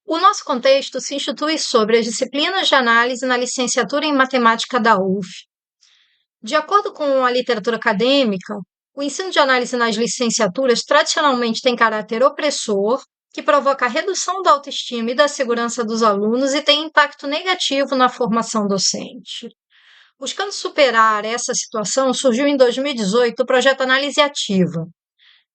O nosso contexto se institui sobre as disciplinas de análise na licenciatura em matemática da UF. De acordo com a literatura acadêmica, o ensino de análise nas licenciaturas tradicionalmente tem caráter opressor, que provoca a redução da autoestima e da segurança dos alunos e tem impacto negativo na formação docente. Buscando superar essa situação, surgiu em 2018 o projeto Análise Ativa,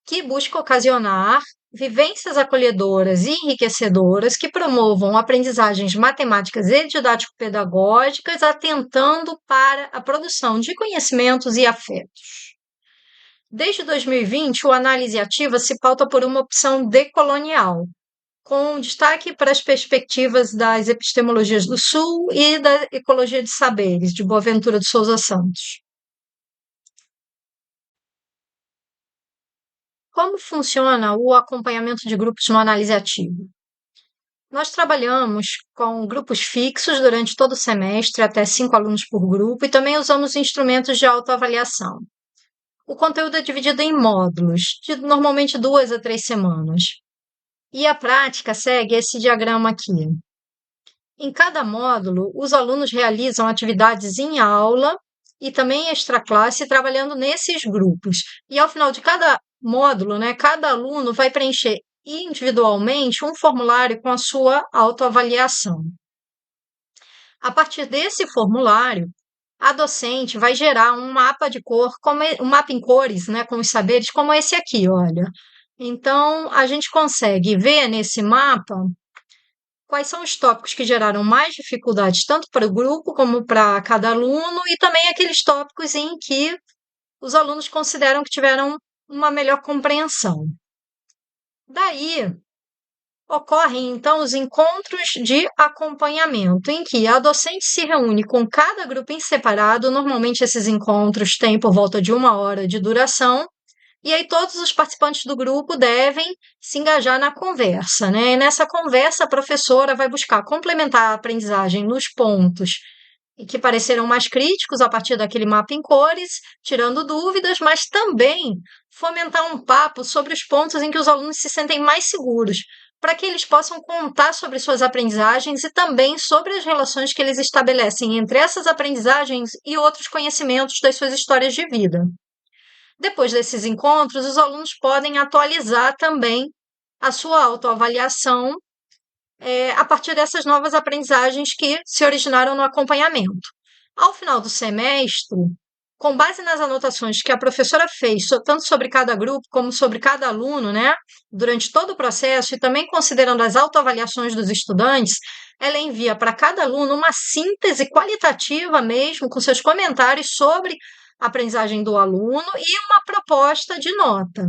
que busca ocasionar vivências acolhedoras e enriquecedoras que promovam aprendizagens matemáticas e didático-pedagógicas, atentando para a produção de conhecimentos e afetos. Desde 2020, o Análise Ativa se pauta por uma opção decolonial, com destaque para as perspectivas das epistemologias do Sul e da ecologia de saberes, de Boaventura de Souza Santos. Como funciona o acompanhamento de grupos no Análise Ativa? Nós trabalhamos com grupos fixos durante todo o semestre, até 5 alunos por grupo, e também usamos instrumentos de autoavaliação. O conteúdo é dividido em módulos, de normalmente 2 a 3 semanas. E a prática segue esse diagrama aqui. Em cada módulo, os alunos realizam atividades em aula e também extraclasse, trabalhando nesses grupos. E ao final de cada módulo, cada aluno vai preencher individualmente um formulário com a sua autoavaliação. A partir desse formulário, a docente vai gerar um mapa de cor, um mapa em cores, com os saberes, como esse aqui, olha. Então, a gente consegue ver nesse mapa quais são os tópicos que geraram mais dificuldades, tanto para o grupo como para cada aluno, e também aqueles tópicos em que os alunos consideram que tiveram uma melhor compreensão. Daí, ocorrem, então, os encontros de acompanhamento, em que a docente se reúne com cada grupo em separado. Normalmente, esses encontros têm por volta de 1 hora de duração, e aí todos os participantes do grupo devem se engajar na conversa, E nessa conversa, a professora vai buscar complementar a aprendizagem nos pontos que pareceram mais críticos a partir daquele mapa em cores, tirando dúvidas, mas também fomentar um papo sobre os pontos em que os alunos se sentem mais seguros, para que eles possam contar sobre suas aprendizagens e também sobre as relações que eles estabelecem entre essas aprendizagens e outros conhecimentos das suas histórias de vida. Depois desses encontros, os alunos podem atualizar também a sua autoavaliação a partir dessas novas aprendizagens que se originaram no acompanhamento. Ao final do semestre, com base nas anotações que a professora fez, tanto sobre cada grupo como sobre cada aluno, durante todo o processo, e também considerando as autoavaliações dos estudantes, ela envia para cada aluno uma síntese qualitativa mesmo, com seus comentários sobre a aprendizagem do aluno e uma proposta de nota.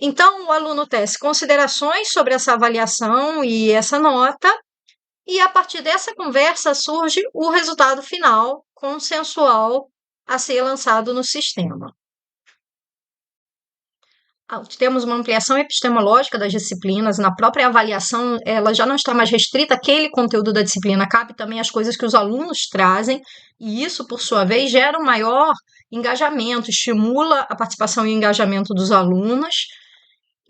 Então, o aluno tece considerações sobre essa avaliação e essa nota, e a partir dessa conversa surge o resultado final, consensual, a ser lançado no sistema. Temos uma ampliação epistemológica das disciplinas, na própria avaliação, ela já não está mais restrita àquele conteúdo da disciplina, cabe também as coisas que os alunos trazem, e isso, por sua vez, gera um maior engajamento, estimula a participação e o engajamento dos alunos,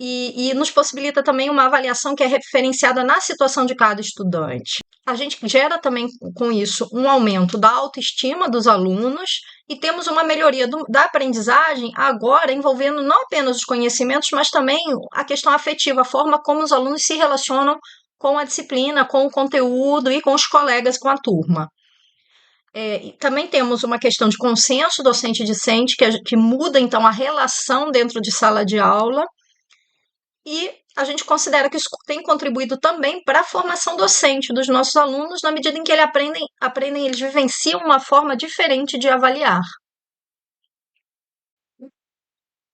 e nos possibilita também uma avaliação que é referenciada na situação de cada estudante. A gente gera também com isso um aumento da autoestima dos alunos e temos uma melhoria da aprendizagem agora envolvendo não apenas os conhecimentos, mas também a questão afetiva, a forma como os alunos se relacionam com a disciplina, com o conteúdo e com os colegas, com a turma. Também temos uma questão de consenso docente-discente, que muda, então, a relação dentro de sala de aula, e a gente considera que isso tem contribuído também para a formação docente dos nossos alunos, na medida em que eles aprendem, eles vivenciam uma forma diferente de avaliar.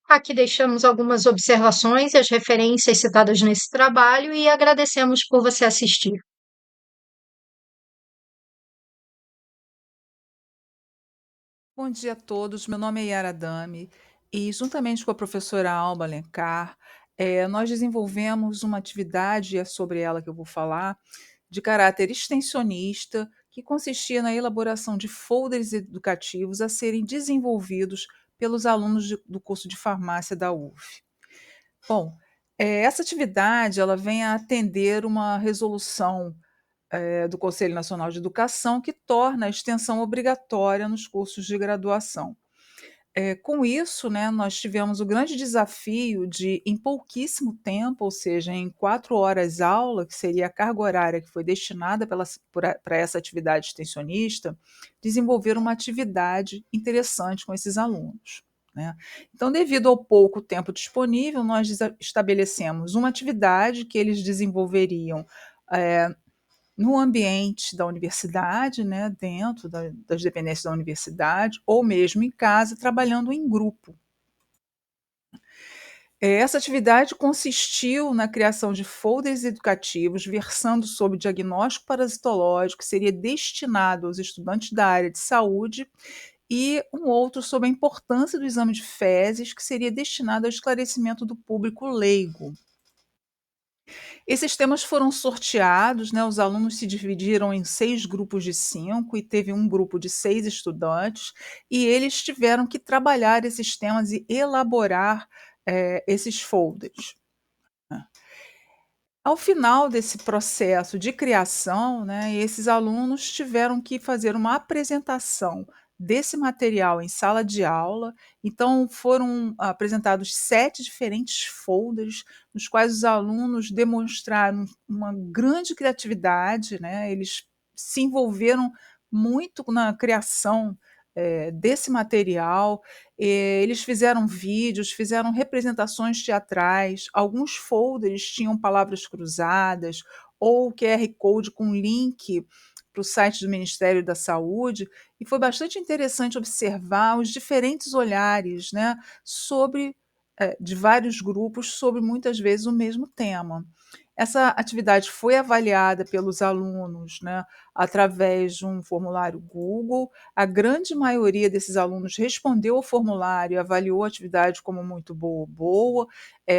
Aqui deixamos algumas observações e as referências citadas nesse trabalho e agradecemos por você assistir. Bom dia a todos, meu nome é Yara Dami e, juntamente com a professora Alba Alencar, nós desenvolvemos uma atividade, é sobre ela que eu vou falar, de caráter extensionista, que consistia na elaboração de folders educativos a serem desenvolvidos pelos alunos do curso de farmácia da UF. Bom, Essa atividade ela vem a atender uma resolução do Conselho Nacional de Educação que torna a extensão obrigatória nos cursos de graduação. Com isso, né, nós tivemos o grande desafio de, em pouquíssimo tempo, ou seja, em 4 horas aula, que seria a carga horária que foi destinada para essa atividade extensionista, desenvolver uma atividade interessante com esses alunos, né. Então, devido ao pouco tempo disponível, nós estabelecemos uma atividade que eles desenvolveriam, eh, no ambiente da universidade, né, dentro das dependências da universidade, ou mesmo em casa, trabalhando em grupo. Essa atividade consistiu na criação de folders educativos versando sobre o diagnóstico parasitológico, que seria destinado aos estudantes da área de saúde, e um outro sobre a importância do exame de fezes, que seria destinado ao esclarecimento do público leigo. Esses temas foram sorteados, né, os alunos se dividiram em 6 grupos de 5 e teve um grupo de 6 estudantes, e eles tiveram que trabalhar esses temas e elaborar, esses folders, né. Ao final desse processo de criação, né, esses alunos tiveram que fazer uma apresentação desse material em sala de aula, então foram apresentados 7 diferentes folders, nos quais os alunos demonstraram uma grande criatividade, né, eles se envolveram muito na criação, desse material, eles fizeram vídeos, fizeram representações teatrais, alguns folders tinham palavras cruzadas ou QR Code com link para o site do Ministério da Saúde, e foi bastante interessante observar os diferentes olhares, né, sobre de vários grupos sobre muitas vezes o mesmo tema. Essa atividade foi avaliada pelos alunos, né, através de um formulário Google. A grande maioria desses alunos respondeu ao formulário e avaliou a atividade como muito boa,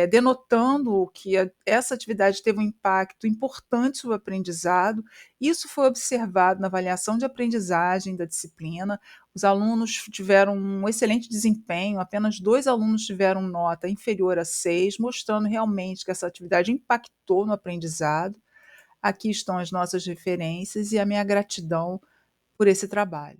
denotando que essa atividade teve um impacto importante sobre o aprendizado. Isso foi observado na avaliação de aprendizagem da disciplina. Os alunos tiveram um excelente desempenho, apenas 2 alunos tiveram nota inferior a 6, mostrando realmente que essa atividade impactou no aprendizado. Aqui estão as nossas referências e a minha gratidão por esse trabalho.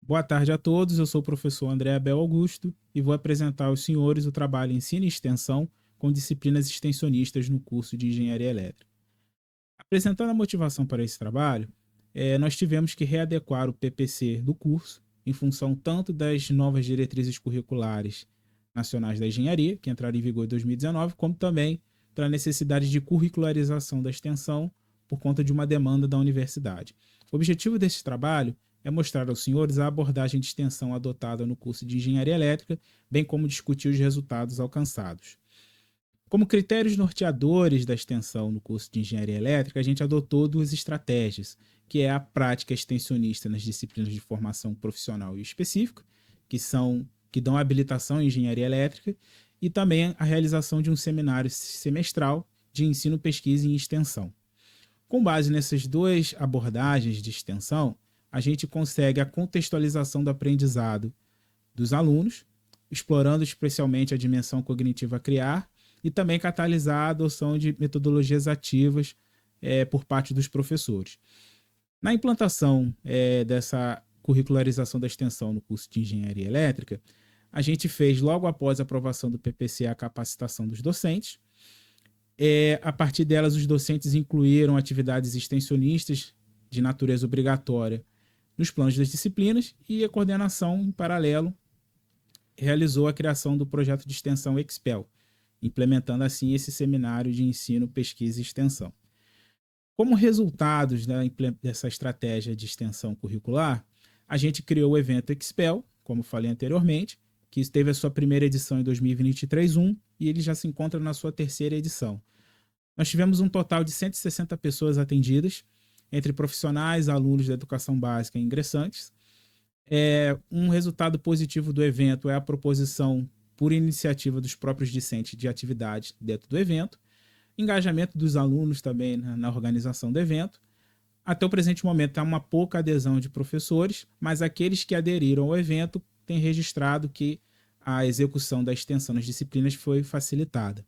Boa tarde a todos, eu sou o professor André Abel Augusto e vou apresentar aos senhores o trabalho Ensino e Extensão com disciplinas extensionistas no curso de Engenharia Elétrica. Apresentando a motivação para esse trabalho, nós tivemos que readequar o PPC do curso em função tanto das novas diretrizes curriculares nacionais da engenharia, que entraram em vigor em 2019, como também para a necessidade de curricularização da extensão por conta de uma demanda da universidade. O objetivo desse trabalho é mostrar aos senhores a abordagem de extensão adotada no curso de Engenharia Elétrica, bem como discutir os resultados alcançados. Como critérios norteadores da extensão no curso de Engenharia Elétrica, a gente adotou 2 estratégias, que é a prática extensionista nas disciplinas de formação profissional e específica, que dão habilitação em Engenharia Elétrica, e também a realização de um seminário semestral de ensino, pesquisa e extensão. Com base nessas 2 abordagens de extensão, a gente consegue a contextualização do aprendizado dos alunos, explorando especialmente a dimensão cognitiva a criar e também catalisar a adoção de metodologias ativas por parte dos professores. Na implantação dessa curricularização da extensão no curso de Engenharia Elétrica, a gente fez, logo após a aprovação do PPC, a capacitação dos docentes. A partir delas, os docentes incluíram atividades extensionistas de natureza obrigatória nos planos das disciplinas, e a coordenação, em paralelo, realizou a criação do projeto de extensão Expel, implementando assim esse seminário de ensino, pesquisa e extensão. Como resultados dessa estratégia de extensão curricular, a gente criou o evento Expel, como falei anteriormente, que teve a sua primeira edição em 2023-1 e ele já se encontra na sua 3ª edição. Nós tivemos um total de 160 pessoas atendidas, entre profissionais, alunos da educação básica e ingressantes. Um resultado positivo do evento é a proposição, por iniciativa dos próprios discentes, de atividades dentro do evento, engajamento dos alunos também na organização do evento. Até o presente momento há uma pouca adesão de professores, mas aqueles que aderiram ao evento têm registrado que a execução da extensão nas disciplinas foi facilitada.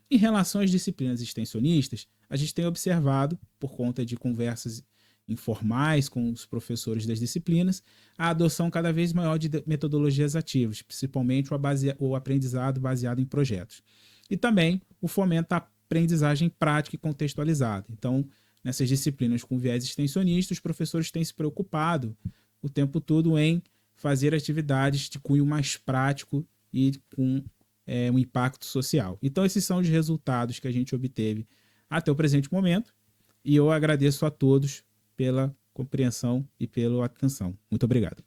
Em relação às disciplinas extensionistas, a gente tem observado, por conta de conversas informais com os professores das disciplinas, a adoção cada vez maior de metodologias ativas, principalmente o aprendizado baseado em projetos. E também o fomento da aprendizagem prática e contextualizada. Então, nessas disciplinas com viés extensionista, os professores têm se preocupado o tempo todo em fazer atividades de cunho mais prático e com um impacto social. Então, esses são os resultados que a gente obteve até o presente momento, e eu agradeço a todos pela compreensão e pela atenção. Muito obrigado.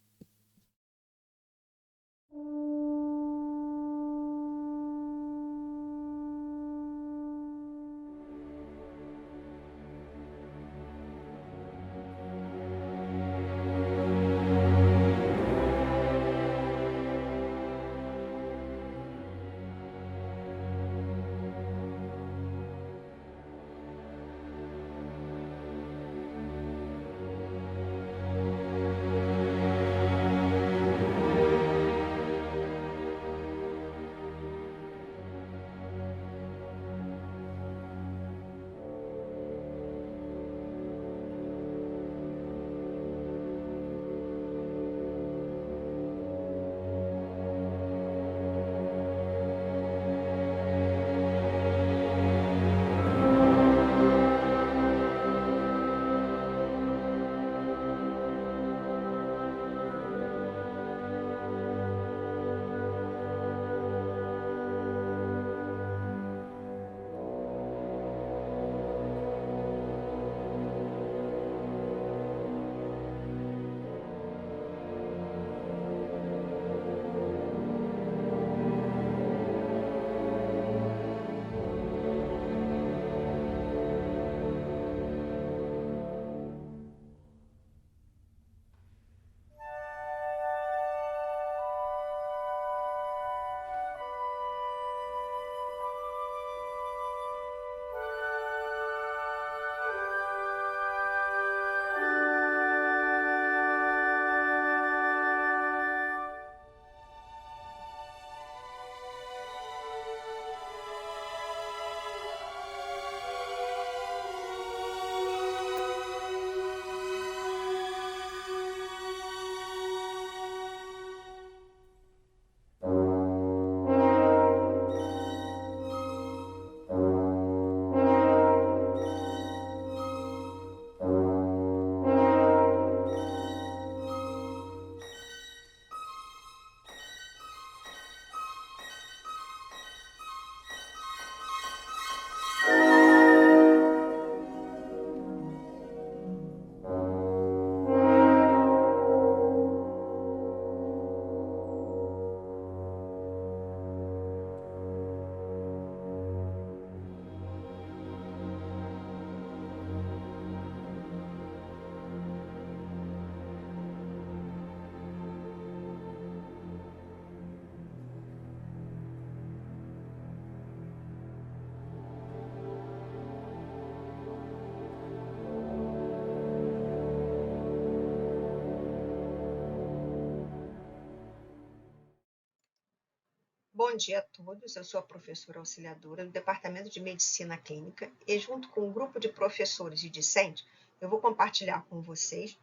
Bom dia a todos, eu sou a professora auxiliadora do Departamento de Medicina Clínica e junto com um grupo de professores e discentes, eu vou compartilhar com vocês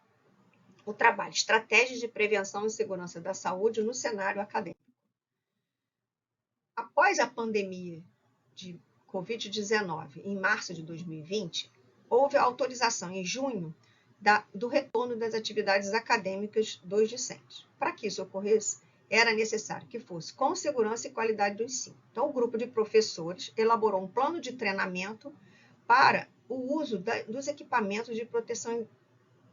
o trabalho Estratégias de Prevenção e Segurança da Saúde no cenário acadêmico. Após a pandemia de Covid-19, em março de 2020, houve a autorização em junho do retorno das atividades acadêmicas dos discentes. Para que isso ocorresse, era necessário que fosse com segurança e qualidade do ensino. Então, o grupo de professores elaborou um plano de treinamento para o uso dos equipamentos de proteção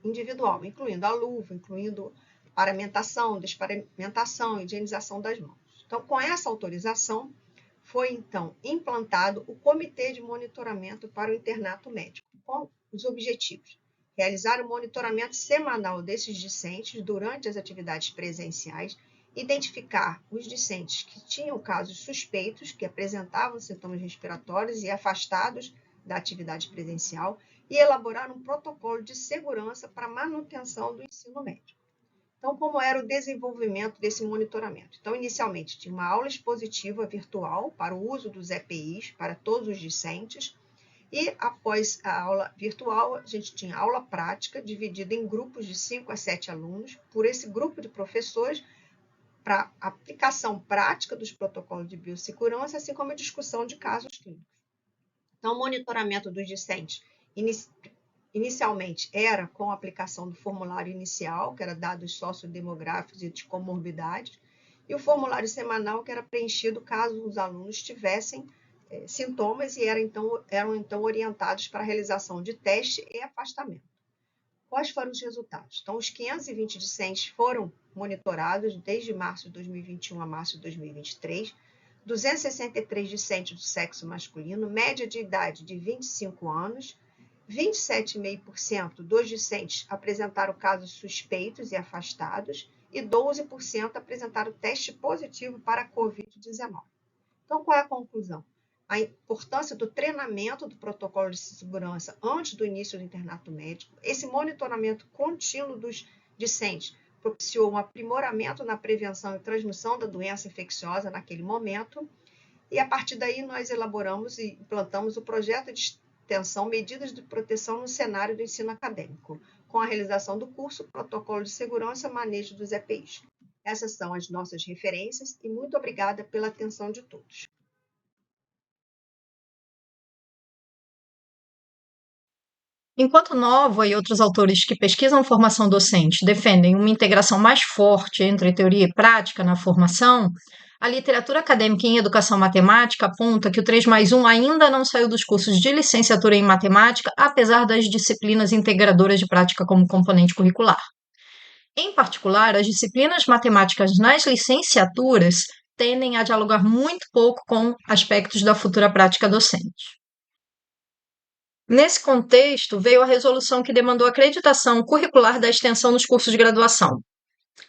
individual, incluindo a luva, incluindo paramentação, desparamentação, higienização das mãos. Então, com essa autorização, foi então implantado o Comitê de Monitoramento para o Internato Médico, com os objetivos: realizar o monitoramento semanal desses discentes durante as atividades presenciais, identificar os discentes que tinham casos suspeitos, que apresentavam sintomas respiratórios e afastados da atividade presencial, e elaborar um protocolo de segurança para a manutenção do ensino médico. Então, como era o desenvolvimento desse monitoramento? Então, inicialmente, tinha uma aula expositiva virtual para o uso dos EPIs para todos os discentes, e após a aula virtual, a gente tinha aula prática, dividida em grupos de 5 a 7 alunos, por esse grupo de professores, para aplicação prática dos protocolos de biossegurança, assim como a discussão de casos clínicos. Então, o monitoramento dos discentes inicialmente era com a aplicação do formulário inicial, que era dados sociodemográficos e de comorbidades, e o formulário semanal, que era preenchido caso os alunos tivessem sintomas e eram então orientados para a realização de teste e afastamento. Quais foram os resultados? Então, os 520 discentes foram monitorados desde março de 2021 a março de 2023, 263 discentes do sexo masculino, média de idade de 25 anos, 27,5% dos discentes apresentaram casos suspeitos e afastados e 12% apresentaram teste positivo para a Covid-19. Então, qual é a conclusão? A importância do treinamento do protocolo de segurança antes do início do internato médico, esse monitoramento contínuo dos discentes propiciou um aprimoramento na prevenção e transmissão da doença infecciosa naquele momento, e a partir daí nós elaboramos e implantamos o projeto de extensão Medidas de Proteção no Cenário do Ensino Acadêmico, com a realização do curso Protocolo de Segurança e Manejo dos EPIs. Essas são as nossas referências e muito obrigada pela atenção de todos. Enquanto Nova e outros autores que pesquisam formação docente defendem uma integração mais forte entre teoria e prática na formação, a literatura acadêmica em educação matemática aponta que o 3+1 ainda não saiu dos cursos de licenciatura em matemática, apesar das disciplinas integradoras de prática como componente curricular. Em particular, as disciplinas matemáticas nas licenciaturas tendem a dialogar muito pouco com aspectos da futura prática docente. Nesse contexto, veio a resolução que demandou a acreditação curricular da extensão nos cursos de graduação.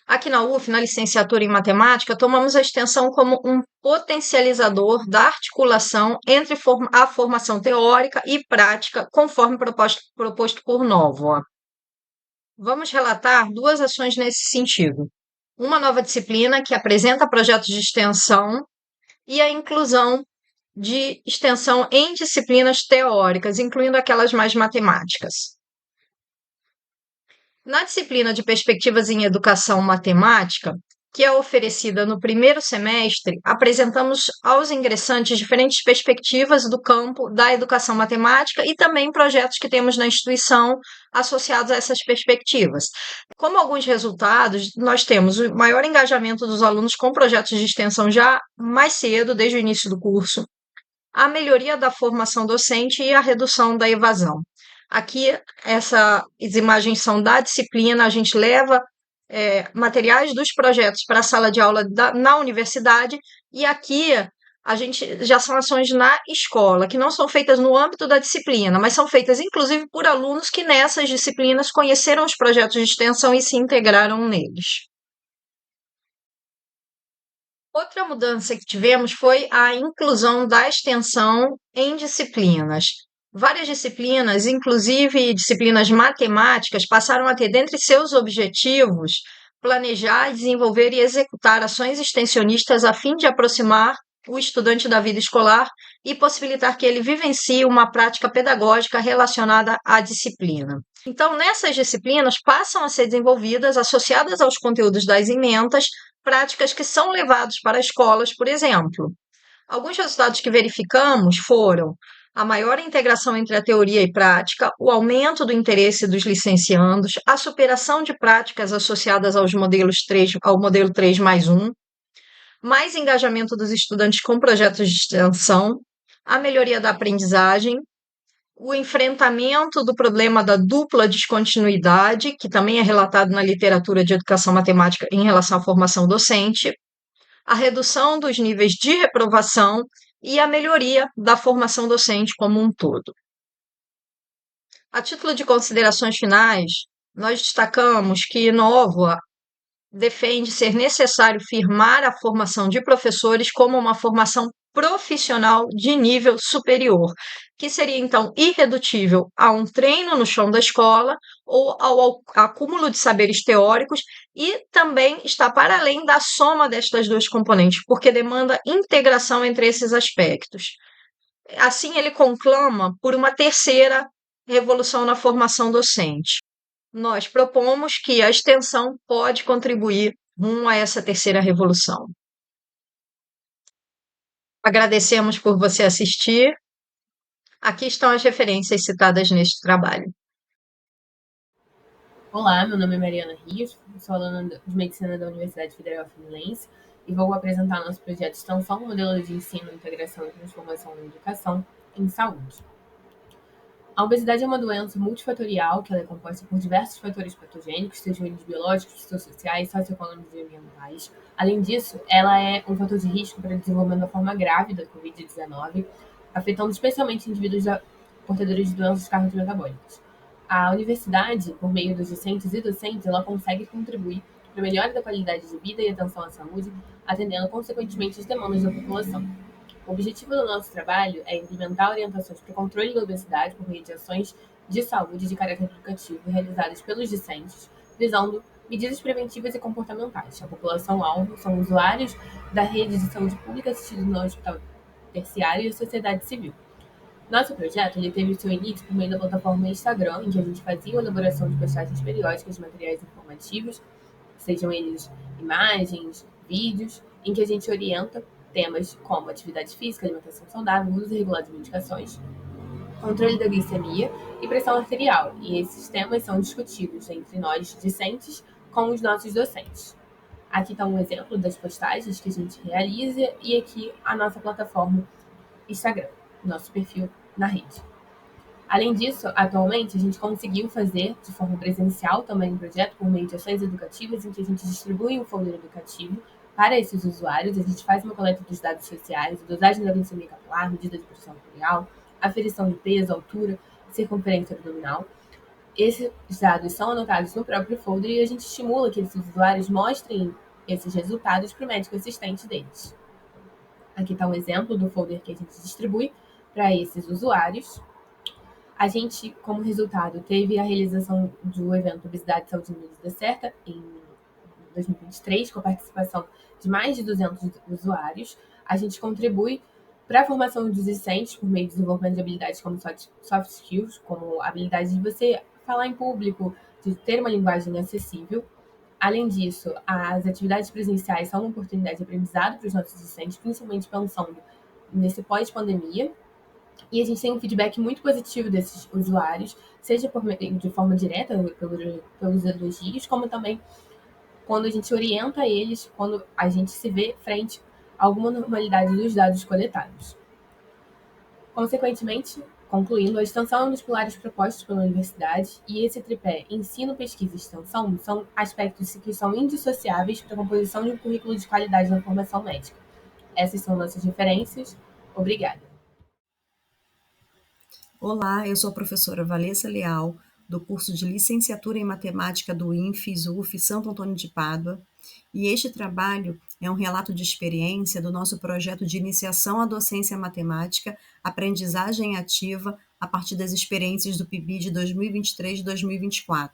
Aqui na UF, na licenciatura em matemática, tomamos a extensão como um potencializador da articulação entre a formação teórica e prática, conforme proposto por Nova. Vamos relatar 2 ações nesse sentido. Uma nova disciplina que apresenta projetos de extensão e a inclusão de extensão em disciplinas teóricas, incluindo aquelas mais matemáticas. Na disciplina de Perspectivas em Educação Matemática, que é oferecida no primeiro semestre, apresentamos aos ingressantes diferentes perspectivas do campo da educação matemática e também projetos que temos na instituição associados a essas perspectivas. Como alguns resultados, nós temos o maior engajamento dos alunos com projetos de extensão já mais cedo, desde o início do curso, a melhoria da formação docente e a redução da evasão. Aqui, essas imagens são da disciplina, a gente leva materiais dos projetos para a sala de aula na universidade, e aqui a gente já são ações na escola, que não são feitas no âmbito da disciplina, mas são feitas inclusive por alunos que nessas disciplinas conheceram os projetos de extensão e se integraram neles. Outra mudança que tivemos foi a inclusão da extensão em disciplinas. Várias disciplinas, inclusive disciplinas matemáticas, passaram a ter dentre seus objetivos planejar, desenvolver e executar ações extensionistas a fim de aproximar o estudante da vida escolar e possibilitar que ele vivencie uma prática pedagógica relacionada à disciplina. Então, nessas disciplinas passam a ser desenvolvidas, associadas aos conteúdos das ementas, práticas que são levados para escolas, por exemplo. Alguns resultados que verificamos foram a maior integração entre a teoria e prática, o aumento do interesse dos licenciandos, a superação de práticas associadas ao modelo 3+1, mais engajamento dos estudantes com projetos de extensão, a melhoria da aprendizagem, o enfrentamento do problema da dupla descontinuidade, que também é relatado na literatura de educação matemática em relação à formação docente, a redução dos níveis de reprovação e a melhoria da formação docente como um todo. A título de considerações finais, nós destacamos que Nova defende ser necessário firmar a formação de professores como uma formação profissional de nível superior, que seria então irredutível a um treino no chão da escola ou ao acúmulo de saberes teóricos, e também está para além da soma destas duas componentes, porque demanda integração entre esses aspectos. Assim, ele conclama por uma terceira revolução na formação docente. Nós propomos que a extensão pode contribuir rumo a essa terceira revolução. Agradecemos por você assistir. Aqui estão as referências citadas neste trabalho. Olá, meu nome é Mariana Rios, sou aluna de Medicina da Universidade Federal Fluminense e vou apresentar nosso projeto de extensão, modelo de ensino, integração e transformação na educação em saúde. A obesidade é uma doença multifatorial que ela é composta por diversos fatores patogênicos, sejam eles biológicos, psicossociais, socioeconômicos e ambientais. Além disso, ela é um fator de risco para o desenvolvimento da forma grave da Covid-19, afetando especialmente indivíduos portadores de doenças cardiometabólicas. A universidade, por meio dos discentes e docentes, ela consegue contribuir para a melhora da qualidade de vida e atenção à saúde, atendendo consequentemente as demandas da população. O objetivo do nosso trabalho é implementar orientações para o controle da obesidade por meio de ações de saúde de caráter educativo realizadas pelos discentes, visando medidas preventivas e comportamentais. A população-alvo são usuários da rede de saúde pública assistidos no hospital terciário e a sociedade civil. Nosso projeto ele teve seu início por meio da plataforma Instagram, em que a gente fazia a elaboração de postagens periódicas de materiais informativos, sejam eles imagens, vídeos, em que a gente orienta temas como atividade física, alimentação saudável, uso regular de medicações, controle da glicemia e pressão arterial. E esses temas são discutidos entre nós, discentes, com os nossos docentes. Aqui está um exemplo das postagens que a gente realiza e aqui a nossa plataforma Instagram, nosso perfil na rede. Além disso, atualmente, a gente conseguiu fazer de forma presencial também um projeto por meio de ações educativas em que a gente distribui um folder educativo para esses usuários. A gente faz uma coleta dos dados sociais, dosagem da glicemia capilar, medida de pressão arterial, aferição de peso, altura, circunferência abdominal. Esses dados são anotados no próprio folder e a gente estimula que esses usuários mostrem esses resultados para o médico assistente deles. Aqui está um exemplo do folder que a gente distribui para esses usuários. A gente, como resultado, teve a realização do evento Obesidade, Saúde e Medida Certa em 2023, com a participação de mais de 200 usuários. A gente contribui para a formação dos discentes por meio do desenvolvimento de habilidades como soft skills, como a habilidade de você falar em público, de ter uma linguagem acessível. Além disso, as atividades presenciais são uma oportunidade de aprendizado para os nossos discentes, principalmente pensando nesse pós-pandemia. E a gente tem um feedback muito positivo desses usuários, seja de forma direta, pelos elogios, como também quando a gente orienta eles, quando a gente se vê frente a alguma normalidade dos dados coletados. Consequentemente, concluindo, a extensão é um dos pilares propostos pela universidade, e esse tripé ensino, pesquisa e extensão são aspectos que são indissociáveis para a composição de um currículo de qualidade na formação médica. Essas são nossas referências. Obrigada. Olá, eu sou a professora Valessa Leal, do curso de Licenciatura em Matemática do INFES-UF Santo Antônio de Pádua, e este trabalho é um relato de experiência do nosso projeto de iniciação à docência matemática, aprendizagem ativa, a partir das experiências do PIBID 2023-2024.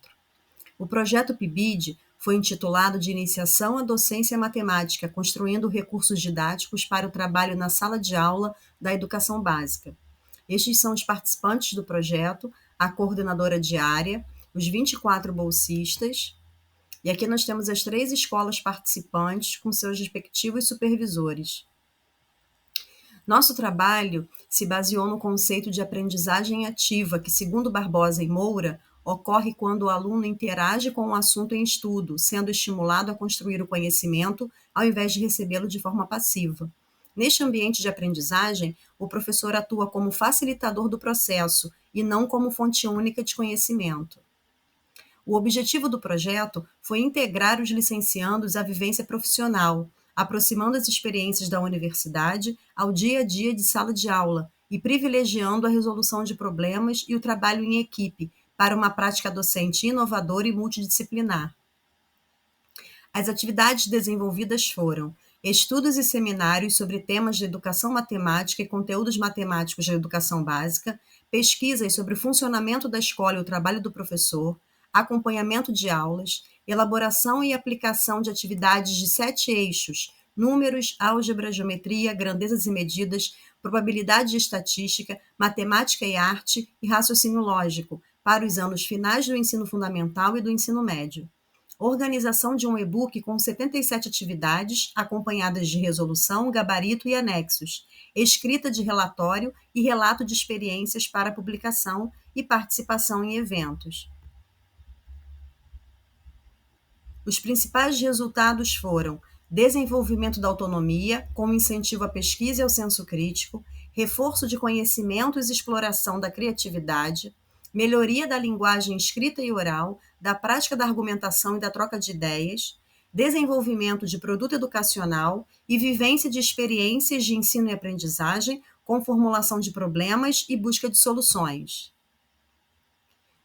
O projeto PIBID foi intitulado de Iniciação à Docência Matemática, construindo recursos didáticos para o trabalho na sala de aula da educação básica. Estes são os participantes do projeto, a coordenadora de área, os 24 bolsistas, e aqui nós temos as 3 escolas participantes com seus respectivos supervisores. Nosso trabalho se baseou no conceito de aprendizagem ativa, que, segundo Barbosa e Moura, ocorre quando o aluno interage com o assunto em estudo, sendo estimulado a construir o conhecimento ao invés de recebê-lo de forma passiva. Neste ambiente de aprendizagem, o professor atua como facilitador do processo e não como fonte única de conhecimento. O objetivo do projeto foi integrar os licenciandos à vivência profissional, aproximando as experiências da universidade ao dia a dia de sala de aula e privilegiando a resolução de problemas e o trabalho em equipe para uma prática docente inovadora e multidisciplinar. As atividades desenvolvidas foram estudos e seminários sobre temas de educação matemática e conteúdos matemáticos da educação básica, pesquisas sobre o funcionamento da escola e o trabalho do professor, acompanhamento de aulas, elaboração e aplicação de atividades de 7 eixos: números, álgebra, geometria, grandezas e medidas, probabilidade e estatística, matemática e arte e raciocínio lógico, para os anos finais do ensino fundamental e do ensino médio. Organização de um e-book com 77 atividades, acompanhadas de resolução, gabarito e anexos, escrita de relatório e relato de experiências para publicação e participação em eventos. Os principais resultados foram: desenvolvimento da autonomia, com incentivo à pesquisa e ao senso crítico, reforço de conhecimentos e exploração da criatividade, melhoria da linguagem escrita e oral, da prática da argumentação e da troca de ideias, desenvolvimento de produto educacional e vivência de experiências de ensino e aprendizagem, com formulação de problemas e busca de soluções.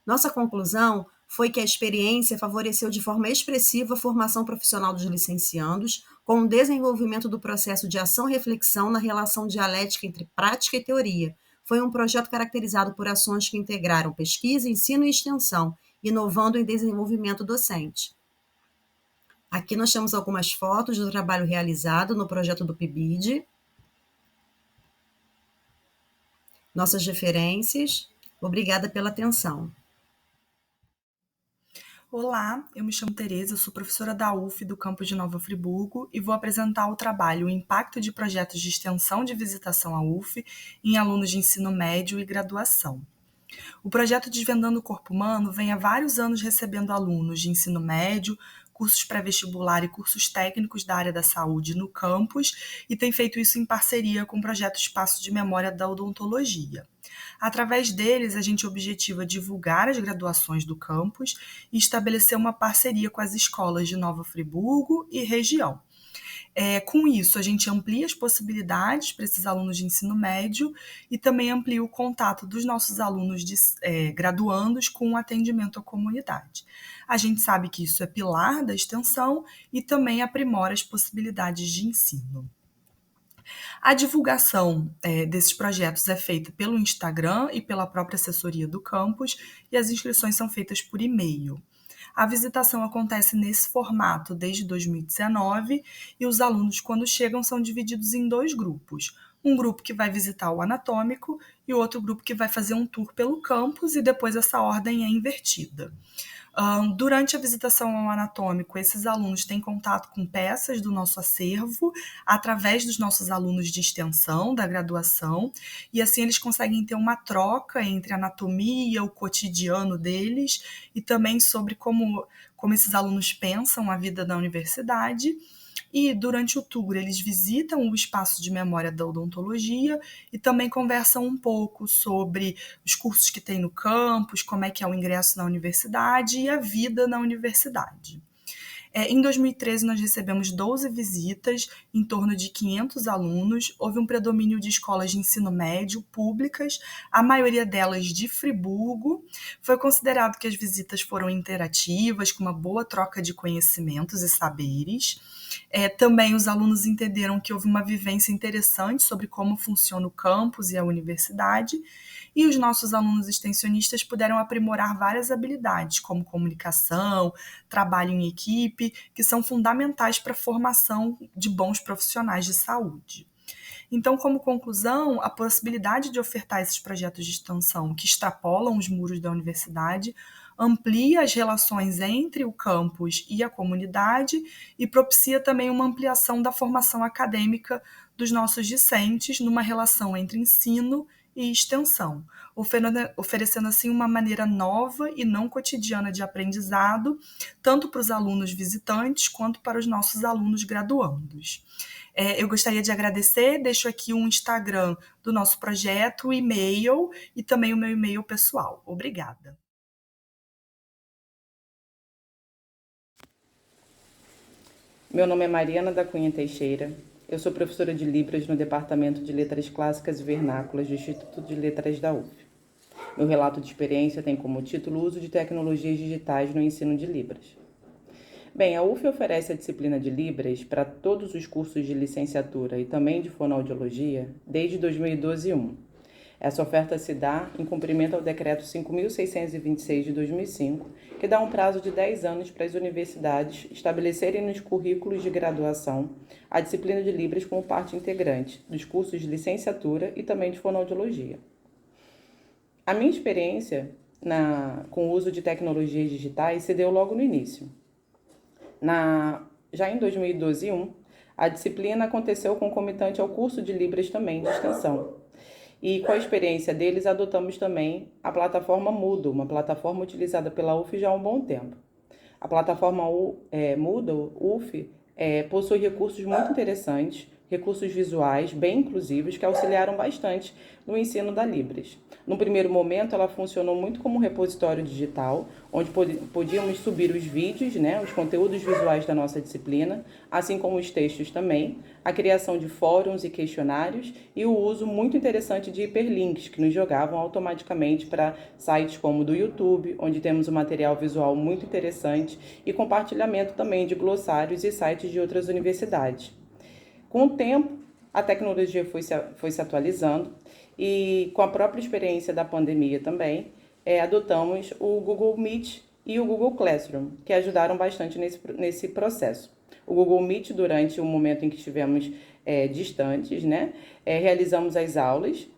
Nossa conclusão foi que a experiência favoreceu de forma expressiva a formação profissional dos licenciandos, com o desenvolvimento do processo de ação-reflexão na relação dialética entre prática e teoria. Foi um projeto caracterizado por ações que integraram pesquisa, ensino e extensão, inovando em desenvolvimento docente. Aqui nós temos algumas fotos do trabalho realizado no projeto do PIBID. Nossas referências. Obrigada pela atenção. Olá, eu me chamo Tereza, eu sou professora da UF do campus de Nova Friburgo e vou apresentar o trabalho O Impacto de Projetos de Extensão de Visitação à UF em alunos de ensino médio e graduação. O projeto Desvendando o Corpo Humano vem há vários anos recebendo alunos de ensino médio, cursos pré-vestibular e cursos técnicos da área da saúde no campus e tem feito isso em parceria com o projeto Espaço de Memória da Odontologia. Através deles, a gente objetiva divulgar as graduações do campus e estabelecer uma parceria com as escolas de Nova Friburgo e região. Com isso, a gente amplia as possibilidades para esses alunos de ensino médio e também amplia o contato dos nossos alunos graduandos com o atendimento à comunidade. A gente sabe que isso é pilar da extensão e também aprimora as possibilidades de ensino. A divulgação desses projetos é feita pelo Instagram e pela própria assessoria do campus e as inscrições são feitas por e-mail. A visitação acontece nesse formato desde 2019 e os alunos, quando chegam, são divididos em 2 grupos. Um grupo que vai visitar o anatômico e outro grupo que vai fazer um tour pelo campus e depois essa ordem é invertida. Durante a visitação ao anatômico, esses alunos têm contato com peças do nosso acervo através dos nossos alunos de extensão, da graduação, e assim eles conseguem ter uma troca entre a anatomia, o cotidiano deles, e também sobre como esses alunos pensam a vida da universidade. E durante o tour eles visitam o espaço de memória da odontologia e também conversam um pouco sobre os cursos que tem no campus, como é que é o ingresso na universidade e a vida na universidade. Em 2013, nós recebemos 12 visitas, em torno de 500 alunos. Houve um predomínio de escolas de ensino médio públicas, a maioria delas de Friburgo. Foi considerado que as visitas foram interativas, com uma boa troca de conhecimentos e saberes. Também os alunos entenderam que houve uma vivência interessante sobre como funciona o campus e a universidade, e os nossos alunos extensionistas puderam aprimorar várias habilidades, como comunicação, trabalho em equipe, que são fundamentais para a formação de bons profissionais de saúde. Então, como conclusão, a possibilidade de ofertar esses projetos de extensão que extrapolam os muros da universidade amplia as relações entre o campus e a comunidade e propicia também uma ampliação da formação acadêmica dos nossos discentes numa relação entre ensino e extensão, oferecendo assim uma maneira nova e não cotidiana de aprendizado, tanto para os alunos visitantes quanto para os nossos alunos graduandos. Eu gostaria de agradecer, deixo aqui um Instagram do nosso projeto, o e-mail e também o meu e-mail pessoal. Obrigada. Meu nome é Mariana da Cunha Teixeira. Eu sou professora de Libras no Departamento de Letras Clássicas e Vernáculas do Instituto de Letras da UF. Meu relato de experiência tem como título o uso de tecnologias digitais no ensino de Libras. Bem, a UF oferece a disciplina de Libras para todos os cursos de licenciatura e também de fonoaudiologia desde 2012-1. Essa oferta se dá em cumprimento ao Decreto 5.626 de 2005, que dá um prazo de 10 anos para as universidades estabelecerem nos currículos de graduação a disciplina de Libras como parte integrante dos cursos de licenciatura e também de fonoaudiologia. A minha experiência com o uso de tecnologias digitais se deu logo no início. Já em 2012, a disciplina aconteceu concomitante ao curso de Libras também, de extensão. E com a experiência deles, adotamos também a plataforma Moodle, uma plataforma utilizada pela UF já há um bom tempo. A plataforma Moodle, UF, possui recursos muito interessantes, recursos visuais bem inclusivos que auxiliaram bastante no ensino da Libras. No primeiro momento, ela funcionou muito como um repositório digital, onde podíamos subir os vídeos, os conteúdos visuais da nossa disciplina, assim como os textos também, a criação de fóruns e questionários e o uso muito interessante de hiperlinks, que nos jogavam automaticamente para sites como o do YouTube, onde temos um material visual muito interessante, e compartilhamento também de glossários e sites de outras universidades. Com o tempo, a tecnologia foi se atualizando e, com a própria experiência da pandemia também, adotamos o Google Meet e o Google Classroom, que ajudaram bastante nesse processo. O Google Meet, durante o momento em que estivemos distantes, realizamos as aulas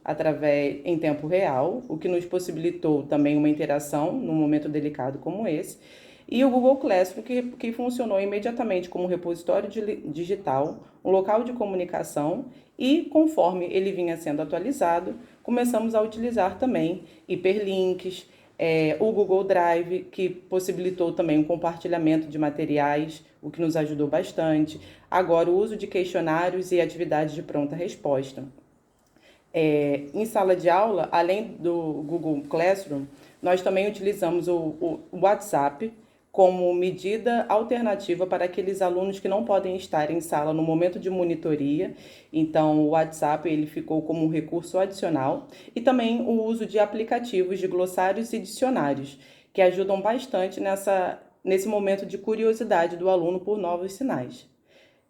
em tempo real, o que nos possibilitou também uma interação num momento delicado como esse. E o Google Classroom, que funcionou imediatamente como um repositório digital, um local de comunicação, e conforme ele vinha sendo atualizado, começamos a utilizar também hiperlinks, o Google Drive, que possibilitou também o compartilhamento de materiais, o que nos ajudou bastante. Agora, o uso de questionários e atividades de pronta resposta. Em sala de aula, além do Google Classroom, nós também utilizamos o WhatsApp como medida alternativa para aqueles alunos que não podem estar em sala no momento de monitoria. Então, o WhatsApp ele ficou como um recurso adicional, e também o uso de aplicativos de glossários e dicionários, que ajudam bastante nesse momento de curiosidade do aluno por novos sinais.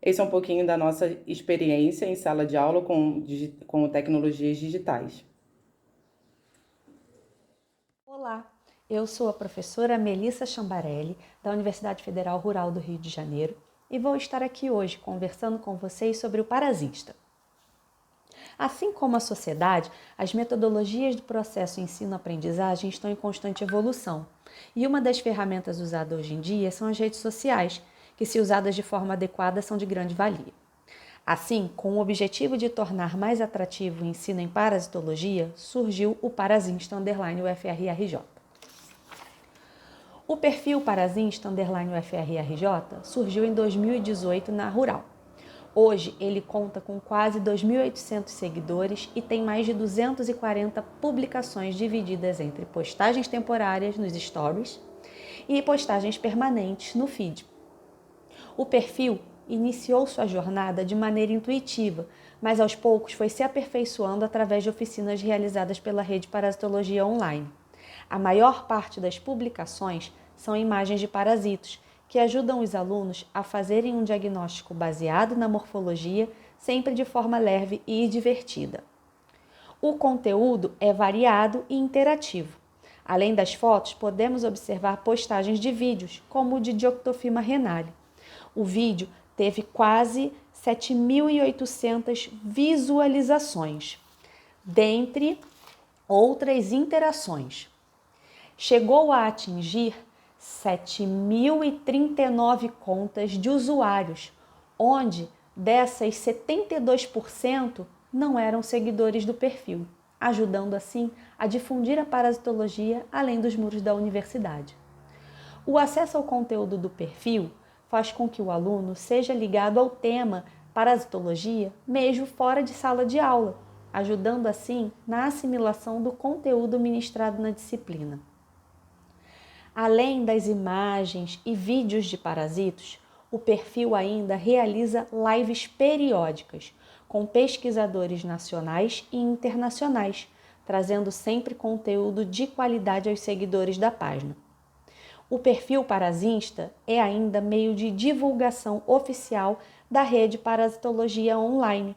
Esse é um pouquinho da nossa experiência em sala de aula com tecnologias digitais. Olá! Eu sou a professora Melissa Chambarelli, da Universidade Federal Rural do Rio de Janeiro, e vou estar aqui hoje conversando com vocês sobre o parasista. Assim como a sociedade, as metodologias do processo ensino-aprendizagem estão em constante evolução, e uma das ferramentas usadas hoje em dia são as redes sociais, que, se usadas de forma adequada, são de grande valia. Assim, com o objetivo de tornar mais atrativo o ensino em parasitologia, surgiu o Parazinsta_UFRRJ. O perfil Parazinsta_UFRRJ surgiu em 2018 na Rural. Hoje, ele conta com quase 2.800 seguidores e tem mais de 240 publicações divididas entre postagens temporárias nos stories e postagens permanentes no feed. O perfil iniciou sua jornada de maneira intuitiva, mas aos poucos foi se aperfeiçoando através de oficinas realizadas pela Rede Parasitologia Online. A maior parte das publicações são imagens de parasitos, que ajudam os alunos a fazerem um diagnóstico baseado na morfologia, sempre de forma leve e divertida. O conteúdo é variado e interativo. Além das fotos, podemos observar postagens de vídeos, como o de Dioctofima renale. O vídeo teve quase 7.800 visualizações, dentre outras interações. Chegou a atingir 7.039 contas de usuários, onde dessas 72% não eram seguidores do perfil, ajudando assim a difundir a parasitologia além dos muros da universidade. O acesso ao conteúdo do perfil faz com que o aluno seja ligado ao tema parasitologia mesmo fora de sala de aula, ajudando assim na assimilação do conteúdo ministrado na disciplina. Além das imagens e vídeos de parasitos, o perfil ainda realiza lives periódicas com pesquisadores nacionais e internacionais, trazendo sempre conteúdo de qualidade aos seguidores da página. O perfil Parazinsta é ainda meio de divulgação oficial da Rede Parasitologia Online,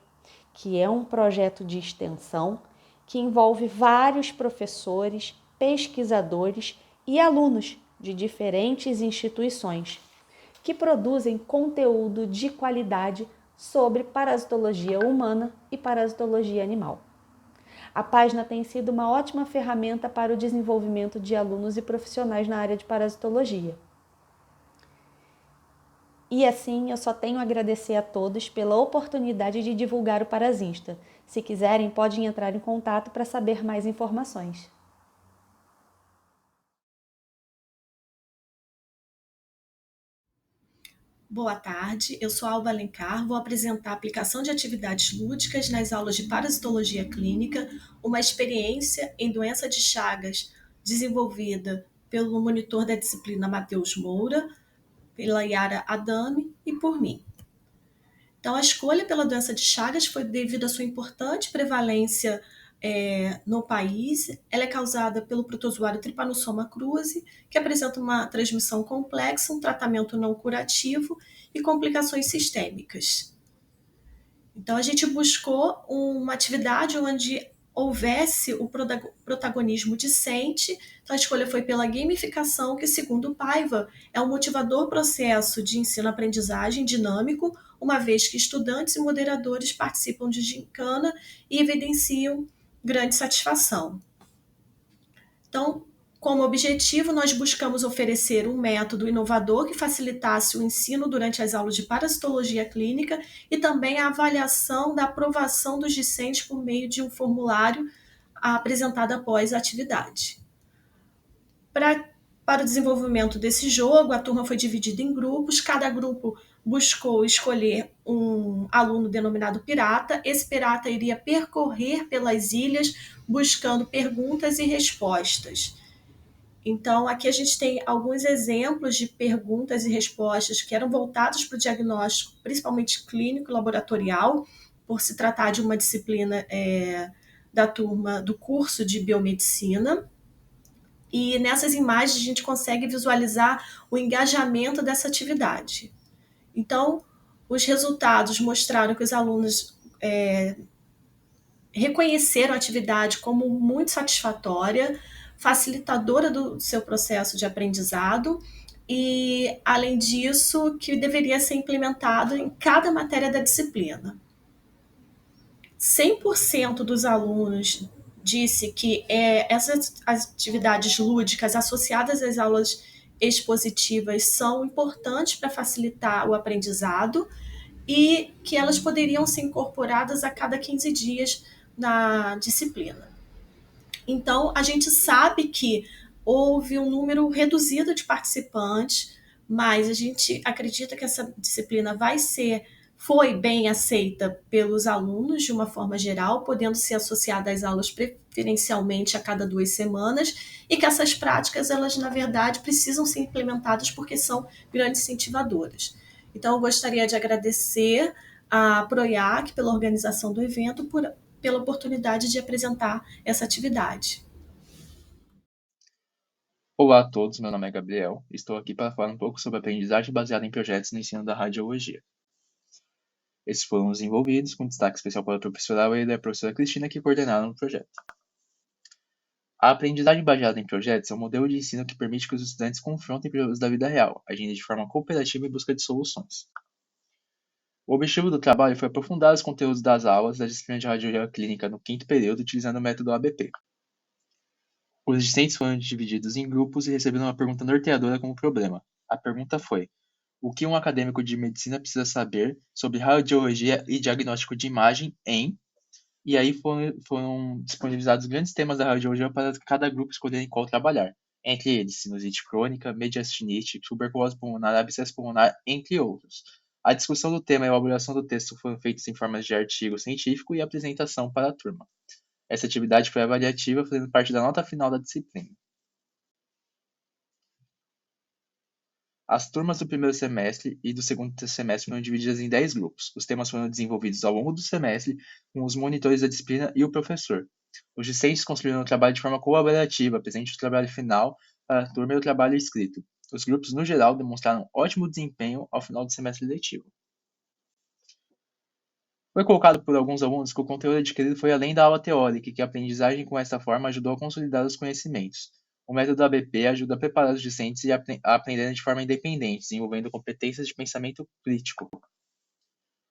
que é um projeto de extensão que envolve vários professores, pesquisadores e alunos de diferentes instituições que produzem conteúdo de qualidade sobre parasitologia humana e parasitologia animal. A página tem sido uma ótima ferramenta para o desenvolvimento de alunos e profissionais na área de parasitologia. E assim, eu só tenho a agradecer a todos pela oportunidade de divulgar o Parazinsta. Se quiserem, podem entrar em contato para saber mais informações. Boa tarde, eu sou Alba Alencar, vou apresentar a aplicação de atividades lúdicas nas aulas de parasitologia clínica, uma experiência em doença de Chagas desenvolvida pelo monitor da disciplina Matheus Moura, pela Yara Adame e por mim. Então, a escolha pela doença de Chagas foi devido à sua importante prevalência no país. Ela é causada pelo protozoário Trypanosoma cruzi, que apresenta uma transmissão complexa, um tratamento não curativo e complicações sistêmicas. Então, a gente buscou uma atividade onde houvesse o protagonismo discente. Então, a escolha foi pela gamificação, que, segundo Paiva, é um motivador processo de ensino-aprendizagem dinâmico, uma vez que estudantes e moderadores participam de gincana e evidenciam grande satisfação. Então, como objetivo, nós buscamos oferecer um método inovador que facilitasse o ensino durante as aulas de parasitologia clínica e também a avaliação da aprovação dos discentes por meio de um formulário apresentado após a atividade. Para o desenvolvimento desse jogo, a turma foi dividida em grupos, cada grupo buscou escolher um aluno denominado pirata. Esse pirata iria percorrer pelas ilhas buscando perguntas e respostas. Então, aqui a gente tem alguns exemplos de perguntas e respostas que eram voltadas para o diagnóstico, principalmente clínico e laboratorial, por se tratar de uma disciplina da turma do curso de biomedicina. E nessas imagens a gente consegue visualizar o engajamento dessa atividade. Então, os resultados mostraram que os alunos reconheceram a atividade como muito satisfatória, facilitadora do seu processo de aprendizado e, além disso, que deveria ser implementado em cada matéria da disciplina. 100% dos alunos disse que essas atividades lúdicas associadas às aulas expositivas são importantes para facilitar o aprendizado e que elas poderiam ser incorporadas a cada 15 dias na disciplina. Então, a gente sabe que houve um número reduzido de participantes, mas a gente acredita que essa disciplina foi bem aceita pelos alunos de uma forma geral, podendo ser associada às aulas preferencialmente a cada 2 semanas, e que essas práticas, elas na verdade precisam ser implementadas porque são grandes incentivadoras. Então, eu gostaria de agradecer à PROIAC pela organização do evento, pela oportunidade de apresentar essa atividade. Olá a todos, meu nome é Gabriel. Estou aqui para falar um pouco sobre a aprendizagem baseada em projetos no ensino da radiologia. Esses foram os envolvidos, com destaque especial para a professora e da professora Cristina, que coordenaram o projeto. A aprendizagem baseada em projetos é um modelo de ensino que permite que os estudantes confrontem problemas da vida real, agindo de forma cooperativa em busca de soluções. O objetivo do trabalho foi aprofundar os conteúdos das aulas da disciplina de radiologia clínica no 5º período, utilizando o método ABP. Os discentes foram divididos em grupos e receberam uma pergunta norteadora como problema. A pergunta foi: o que um acadêmico de medicina precisa saber sobre radiologia e diagnóstico de imagem E aí foram disponibilizados grandes temas da radiologia para cada grupo escolher em qual trabalhar. Entre eles, sinusite crônica, mediastinite, tuberculose pulmonar, abscesso pulmonar, entre outros. A discussão do tema e a elaboração do texto foram feitos em formas de artigo científico e apresentação para a turma. Essa atividade foi avaliativa, fazendo parte da nota final da disciplina. As turmas do primeiro semestre e do segundo semestre foram divididas em 10 grupos. Os temas foram desenvolvidos ao longo do semestre com os monitores da disciplina e o professor. Os discentes construíram o trabalho de forma colaborativa, presente o trabalho final para a turma e o trabalho escrito. Os grupos, no geral, demonstraram ótimo desempenho ao final do semestre letivo. Foi colocado por alguns alunos que o conteúdo adquirido foi além da aula teórica e que a aprendizagem com essa forma ajudou a consolidar os conhecimentos. O método ABP ajuda a preparar os discentes a aprenderem de forma independente, desenvolvendo competências de pensamento crítico.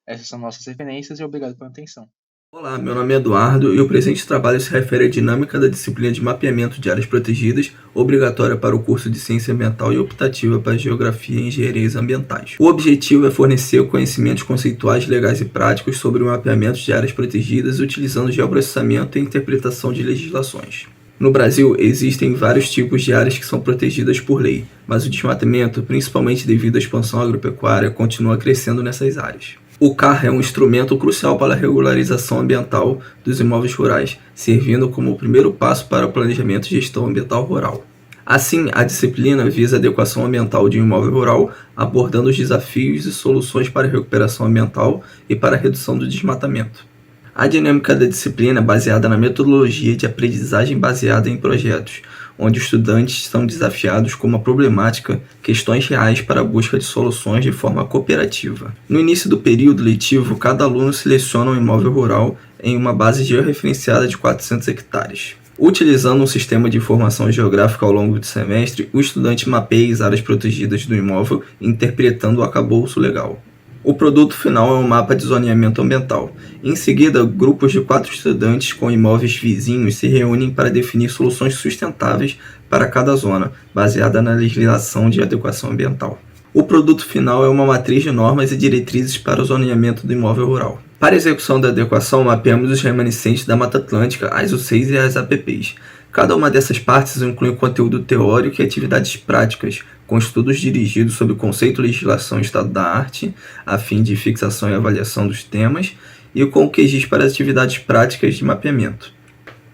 Essas são nossas referências e obrigado pela atenção. Olá, meu nome é Eduardo e o presente trabalho se refere à dinâmica da disciplina de mapeamento de áreas protegidas, obrigatória para o curso de Ciência Ambiental e optativa para Geografia e Engenharias Ambientais. O objetivo é fornecer conhecimentos conceituais, legais e práticos sobre o mapeamento de áreas protegidas utilizando geoprocessamento e interpretação de legislações. No Brasil, existem vários tipos de áreas que são protegidas por lei, mas o desmatamento, principalmente devido à expansão agropecuária, continua crescendo nessas áreas. O CAR é um instrumento crucial para a regularização ambiental dos imóveis rurais, servindo como o primeiro passo para o planejamento e gestão ambiental rural. Assim, a disciplina visa a adequação ambiental de um imóvel rural, abordando os desafios e soluções para a recuperação ambiental e para a redução do desmatamento. A dinâmica da disciplina é baseada na metodologia de aprendizagem baseada em projetos, onde os estudantes são desafiados com uma problemática, questões reais para a busca de soluções de forma cooperativa. No início do período letivo, cada aluno seleciona um imóvel rural em uma base georreferenciada de 400 hectares. Utilizando um sistema de informação geográfica ao longo do semestre, o estudante mapeia as áreas protegidas do imóvel, interpretando o arcabouço legal. O produto final é um mapa de zoneamento ambiental. Em seguida, grupos de 4 estudantes com imóveis vizinhos se reúnem para definir soluções sustentáveis para cada zona, baseada na legislação de adequação ambiental. O produto final é uma matriz de normas e diretrizes para o zoneamento do imóvel rural. Para a execução da adequação, mapeamos os remanescentes da Mata Atlântica, as UCs e as APPs. Cada uma dessas partes inclui conteúdo teórico e atividades práticas, com estudos dirigidos sobre o conceito, legislação e estado da arte, a fim de fixação e avaliação dos temas, e com o QGIS para as atividades práticas de mapeamento.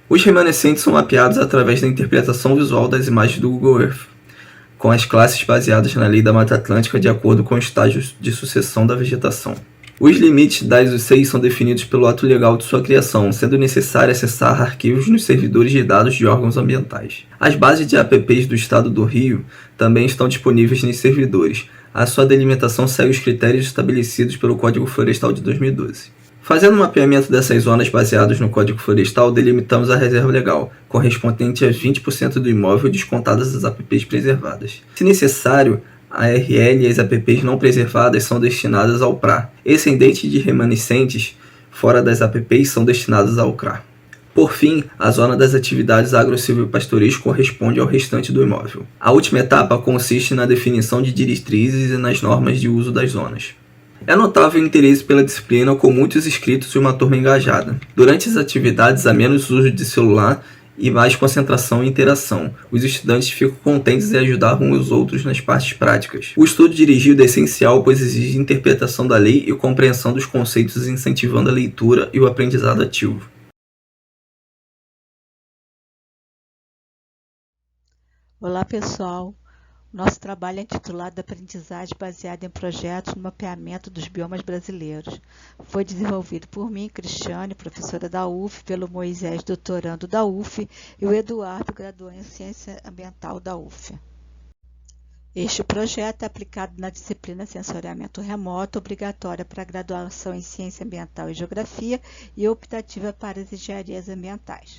Os remanescentes são mapeados através da interpretação visual das imagens do Google Earth, com as classes baseadas na lei da Mata Atlântica de acordo com os estágios de sucessão da vegetação. Os limites das UCs são definidos pelo ato legal de sua criação, sendo necessário acessar arquivos nos servidores de dados de órgãos ambientais. As bases de APPs do Estado do Rio também estão disponíveis nos servidores. A sua delimitação segue os critérios estabelecidos pelo Código Florestal de 2012. Fazendo o mapeamento dessas zonas baseados no Código Florestal, delimitamos a reserva legal, correspondente a 20% do imóvel descontadas as APPs preservadas. Se necessário, a RL e as APPs não preservadas são destinadas ao PRA. Excedente de remanescentes fora das APPs são destinadas ao CRA. Por fim, a zona das atividades agro-silvio-pastoris corresponde ao restante do imóvel. A última etapa consiste na definição de diretrizes e nas normas de uso das zonas. É notável o interesse pela disciplina, com muitos inscritos e uma turma engajada. Durante as atividades, há menos uso de celular e mais concentração e interação. Os estudantes ficam contentes em ajudar uns aos outros nas partes práticas. O estudo dirigido é essencial, pois exige interpretação da lei e compreensão dos conceitos, incentivando a leitura e o aprendizado ativo. Olá, pessoal. Nosso trabalho é intitulado Aprendizagem baseada em projetos no mapeamento dos biomas brasileiros. Foi desenvolvido por mim, Cristiane, professora da UF, pelo Moisés, doutorando da UF, e o Eduardo, graduando em Ciência Ambiental da UF. Este projeto é aplicado na disciplina Sensoriamento Remoto, obrigatória para a graduação em Ciência Ambiental e Geografia e optativa para as engenharias ambientais.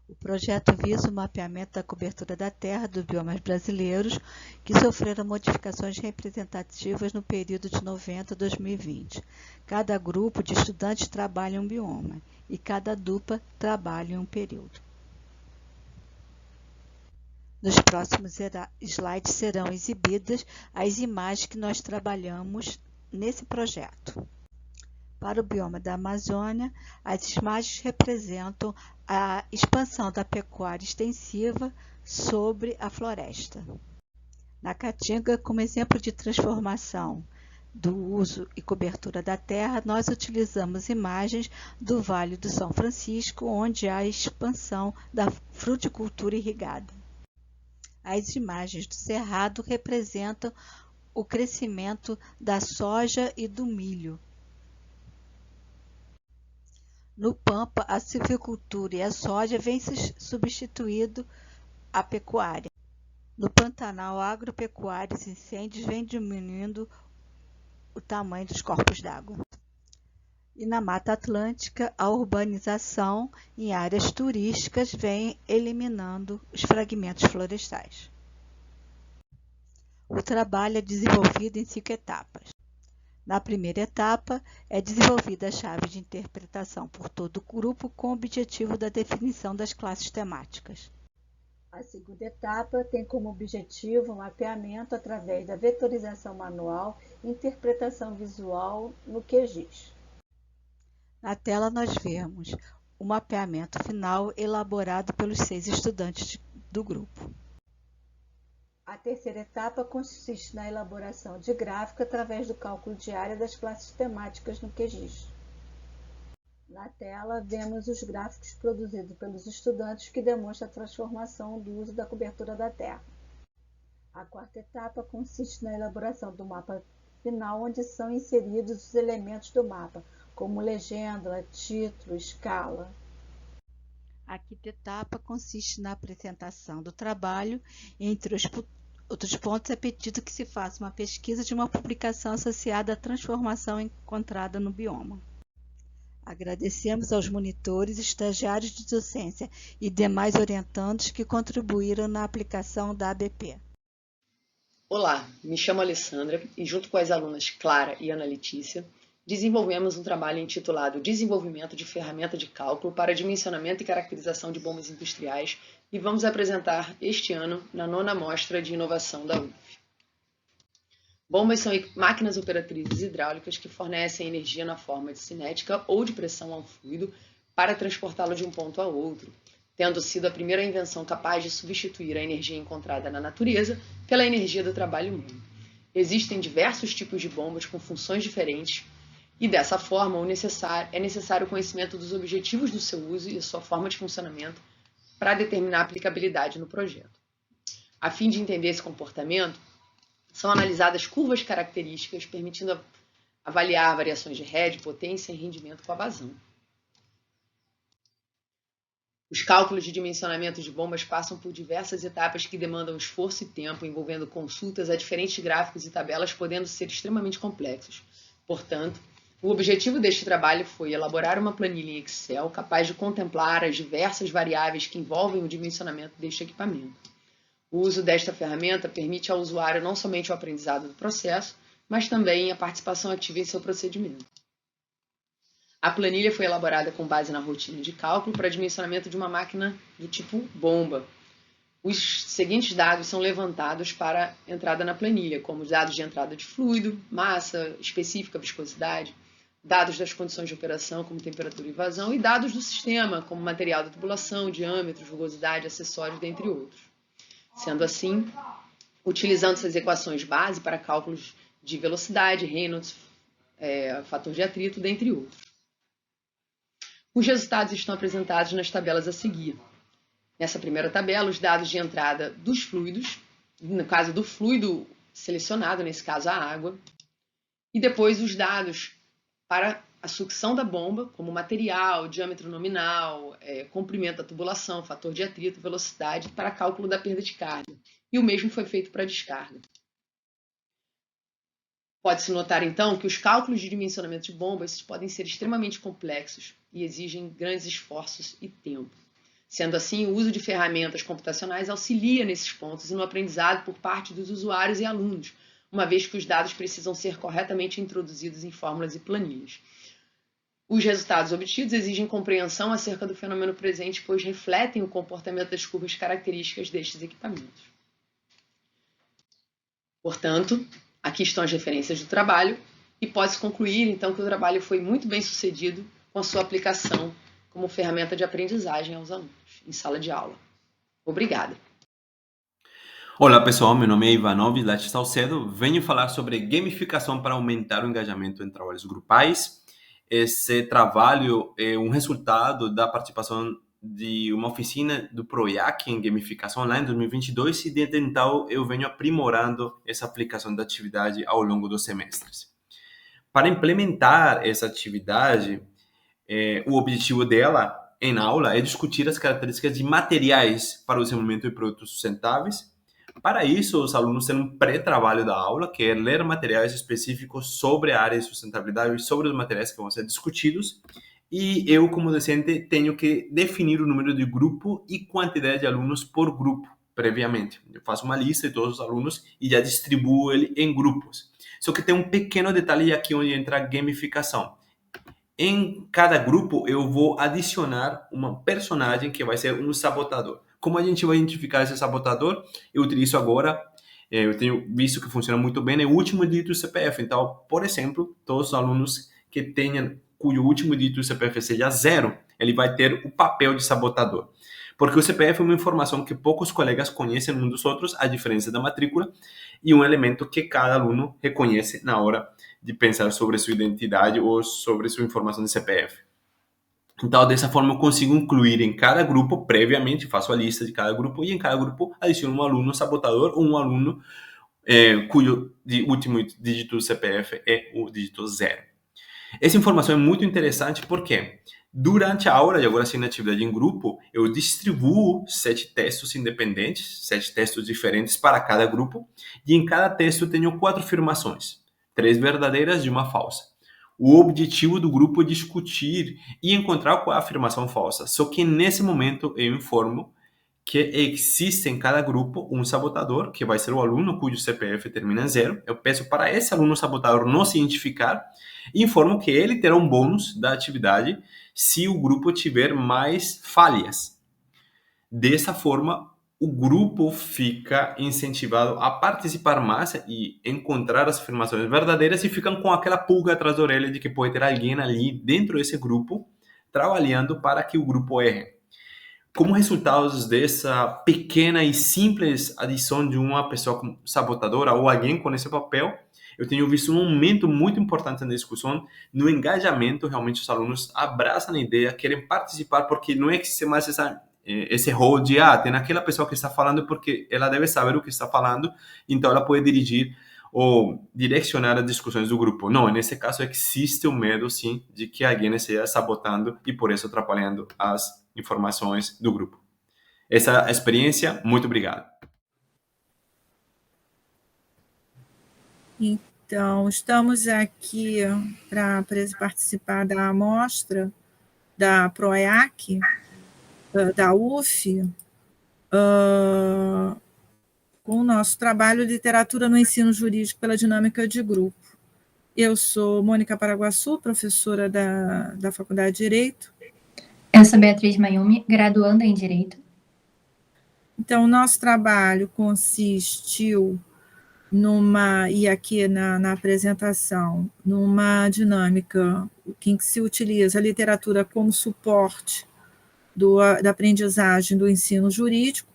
O projeto visa o mapeamento da cobertura da terra dos biomas brasileiros que sofreram modificações representativas no período de 90 a 2020. Cada grupo de estudantes trabalha em um bioma e cada dupla trabalha em um período. Nos próximos slides serão exibidas as imagens que nós trabalhamos nesse projeto. Para o bioma da Amazônia, as imagens representam a expansão da pecuária extensiva sobre a floresta. Na Caatinga, como exemplo de transformação do uso e cobertura da terra, nós utilizamos imagens do Vale do São Francisco, onde há expansão da fruticultura irrigada. As imagens do Cerrado representam o crescimento da soja e do milho. No Pampa, a silvicultura e a soja vêm substituindo a pecuária. No Pantanal, a agropecuária e os incêndios vêm diminuindo o tamanho dos corpos d'água. E na Mata Atlântica, a urbanização em áreas turísticas vem eliminando os fragmentos florestais. O trabalho é desenvolvido em 5 etapas. Na primeira etapa, é desenvolvida a chave de interpretação por todo o grupo com o objetivo da definição das classes temáticas. A segunda etapa tem como objetivo o mapeamento através da vetorização manual e interpretação visual no QGIS. Na tela nós vemos o mapeamento final elaborado pelos 6 estudantes do grupo. A terceira etapa consiste na elaboração de gráfico através do cálculo de área das classes temáticas no QGIS. Na tela, vemos os gráficos produzidos pelos estudantes que demonstram a transformação do uso da cobertura da terra. A quarta etapa consiste na elaboração do mapa final, onde são inseridos os elementos do mapa, como legenda, título, escala. A quinta etapa consiste na apresentação do trabalho. Entre os outros pontos, é pedido que se faça uma pesquisa de uma publicação associada à transformação encontrada no bioma. Agradecemos aos monitores, estagiários de docência e demais orientandos que contribuíram na aplicação da ABP. Olá, me chamo Alessandra e junto com as alunas Clara e Ana Letícia, desenvolvemos um trabalho intitulado Desenvolvimento de ferramenta de cálculo para dimensionamento e caracterização de bombas industriais e vamos apresentar este ano na 9ª Mostra de Inovação da UF. Bombas são máquinas operatrizes hidráulicas que fornecem energia na forma de cinética ou de pressão a um fluido para transportá-lo de um ponto a outro, tendo sido a primeira invenção capaz de substituir a energia encontrada na natureza pela energia do trabalho humano. Existem diversos tipos de bombas com funções diferentes e, dessa forma, é necessário o conhecimento dos objetivos do seu uso e sua forma de funcionamento para determinar a aplicabilidade no projeto. A fim de entender esse comportamento, são analisadas curvas características, permitindo avaliar variações de head, potência e rendimento com a vazão. Os cálculos de dimensionamento de bombas passam por diversas etapas que demandam esforço e tempo, envolvendo consultas a diferentes gráficos e tabelas, podendo ser extremamente complexos. Portanto, o objetivo deste trabalho foi elaborar uma planilha em Excel capaz de contemplar as diversas variáveis que envolvem o dimensionamento deste equipamento. O uso desta ferramenta permite ao usuário não somente o aprendizado do processo, mas também a participação ativa em seu procedimento. A planilha foi elaborada com base na rotina de cálculo para dimensionamento de uma máquina do tipo bomba. Os seguintes dados são levantados para entrada na planilha, como os dados de entrada de fluido, massa específica, viscosidade, dados das condições de operação, como temperatura e vazão, e dados do sistema, como material da tubulação, diâmetro, rugosidade, acessórios, dentre outros. Sendo assim, utilizando essas equações base para cálculos de velocidade, Reynolds, fator de atrito, dentre outros. Os resultados estão apresentados nas tabelas a seguir. Nessa primeira tabela, os dados de entrada dos fluidos, no caso do fluido selecionado, nesse caso a água, e depois os dados para a sucção da bomba, como material, diâmetro nominal, comprimento da tubulação, fator de atrito, velocidade, para cálculo da perda de carga. E o mesmo foi feito para a descarga. Pode-se notar, então, que os cálculos de dimensionamento de bombas podem ser extremamente complexos e exigem grandes esforços e tempo. Sendo assim, o uso de ferramentas computacionais auxilia nesses pontos e no aprendizado por parte dos usuários e alunos, uma vez que os dados precisam ser corretamente introduzidos em fórmulas e planilhas. Os resultados obtidos exigem compreensão acerca do fenômeno presente, pois refletem o comportamento das curvas características destes equipamentos. Portanto, aqui estão as referências do trabalho e pode-se concluir, então, que o trabalho foi muito bem sucedido com a sua aplicação como ferramenta de aprendizagem aos alunos em sala de aula. Obrigada. Olá pessoal, meu nome é Ivanov Vilach Salcedo, venho falar sobre gamificação para aumentar o engajamento em trabalhos grupais. Esse trabalho é um resultado da participação de uma oficina do PROIAC em gamificação lá em 2022 e desde então eu venho aprimorando essa aplicação da atividade ao longo dos semestres. Para implementar essa atividade, o objetivo dela em aula é discutir as características de materiais para o desenvolvimento de produtos sustentáveis, Para isso, os alunos têm um pré-trabalho da aula, que é ler materiais específicos sobre a área de sustentabilidade e sobre os materiais que vão ser discutidos. E eu, como docente, tenho que definir o número de grupo e quantidade de alunos por grupo, previamente. Eu faço uma lista de todos os alunos e já distribuo ele em grupos. Só que tem um pequeno detalhe aqui onde entra a gamificação. Em cada grupo, eu vou adicionar uma personagem que vai ser um sabotador. Como a gente vai identificar esse sabotador? Eu utilizo agora, eu tenho visto que funciona muito bem, é o último dígito do CPF. Então, por exemplo, todos os alunos que tenham, cujo último dígito do CPF seja 0, ele vai ter o papel de sabotador. Porque o CPF é uma informação que poucos colegas conhecem uns dos outros, a diferença da matrícula, e um elemento que cada aluno reconhece na hora de pensar sobre sua identidade ou sobre sua informação de CPF. Então, dessa forma, eu consigo incluir em cada grupo, previamente, faço a lista de cada grupo, e em cada grupo adiciono um aluno sabotador ou um aluno cujo último dígito do CPF é o dígito 0. Essa informação é muito interessante porque durante a aula, e agora sim na atividade em grupo, eu distribuo 7 textos independentes, 7 textos diferentes para cada grupo, e em cada texto eu tenho 4 afirmações, 3 verdadeiras e uma falsa. O objetivo do grupo é discutir e encontrar qual é a afirmação falsa. Só que nesse momento eu informo que existe em cada grupo um sabotador, que vai ser o aluno cujo CPF termina em 0. Eu peço para esse aluno sabotador não se identificar e informo que ele terá um bônus da atividade se o grupo tiver mais falhas. Dessa forma, o grupo fica incentivado a participar mais e encontrar as afirmações verdadeiras e ficam com aquela pulga atrás da orelha de que pode ter alguém ali dentro desse grupo trabalhando para que o grupo erre. Como resultados dessa pequena e simples adição de uma pessoa sabotadora ou alguém com esse papel, eu tenho visto um aumento muito importante na discussão, no engajamento. Realmente os alunos abraçam a ideia, querem participar, porque não existe mais esse rol de, tem aquela pessoa que está falando porque ela deve saber o que está falando, então ela pode dirigir ou direcionar as discussões do grupo. Não, nesse caso existe o medo, sim, de que alguém esteja sabotando e por isso atrapalhando as informações do grupo. Essa experiência, muito obrigado. Então, estamos aqui para participar da amostra da PROEAC, da UF, com o nosso trabalho Literatura no Ensino Jurídico pela Dinâmica de Grupo. Eu sou Mônica Paraguaçu, professora da Faculdade de Direito. Eu sou Beatriz Mayumi, graduanda em Direito. Então, o nosso trabalho consistiu e aqui na apresentação, numa dinâmica em que se utiliza a literatura como suporte da aprendizagem do ensino jurídico,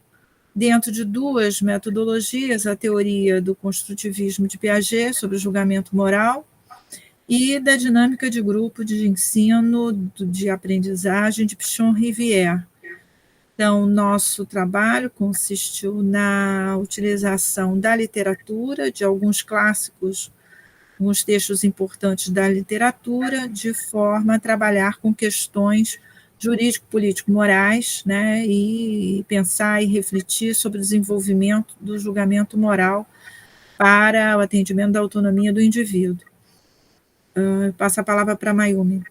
dentro de 2 metodologias, a teoria do construtivismo de Piaget sobre o julgamento moral e da dinâmica de grupo de ensino de aprendizagem de Pichon-Rivière. Então, nosso trabalho consistiu na utilização da literatura, de alguns clássicos, alguns textos importantes da literatura, de forma a trabalhar com questões jurídico-político-morais, né, e pensar e refletir sobre o desenvolvimento do julgamento moral para o atendimento da autonomia do indivíduo. Passo a palavra para a Mayumi.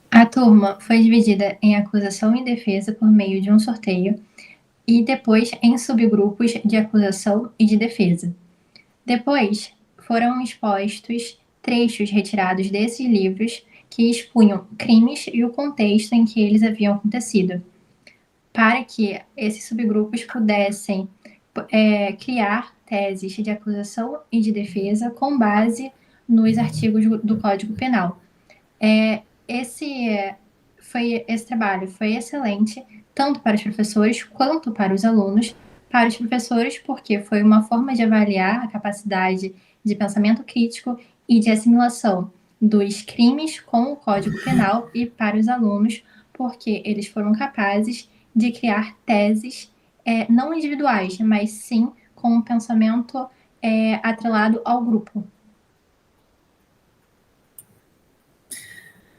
A turma foi dividida em acusação e defesa por meio de um sorteio e depois em subgrupos de acusação e de defesa. Depois foram expostos trechos retirados desses livros que expunham crimes e o contexto em que eles haviam acontecido, para que esses subgrupos pudessem criar teses de acusação e de defesa com base nos artigos do Código Penal. Esse trabalho foi excelente, tanto para os professores quanto para os alunos. Para os professores, porque foi uma forma de avaliar a capacidade de pensamento crítico e de assimilação dos crimes com o Código Penal, e para os alunos, porque eles foram capazes de criar teses não individuais, mas sim com um pensamento atrelado ao grupo.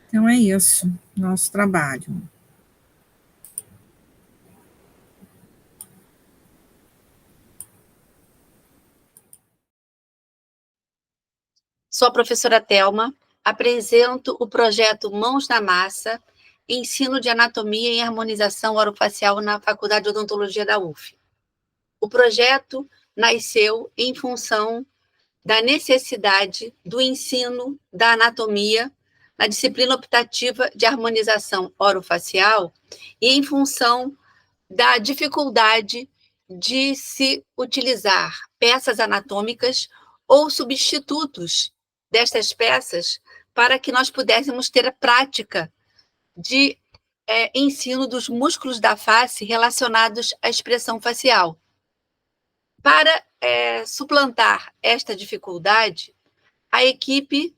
Então, é isso, nosso trabalho. sou a professora Thelma, apresento o projeto Mãos na Massa, ensino de anatomia e harmonização orofacial na Faculdade de Odontologia da UF. O projeto nasceu em função da necessidade do ensino da anatomia na disciplina optativa de harmonização orofacial e em função da dificuldade de se utilizar peças anatômicas ou substitutos destas peças para que nós pudéssemos ter a prática de ensino dos músculos da face relacionados à expressão facial. Para suplantar esta dificuldade, a equipe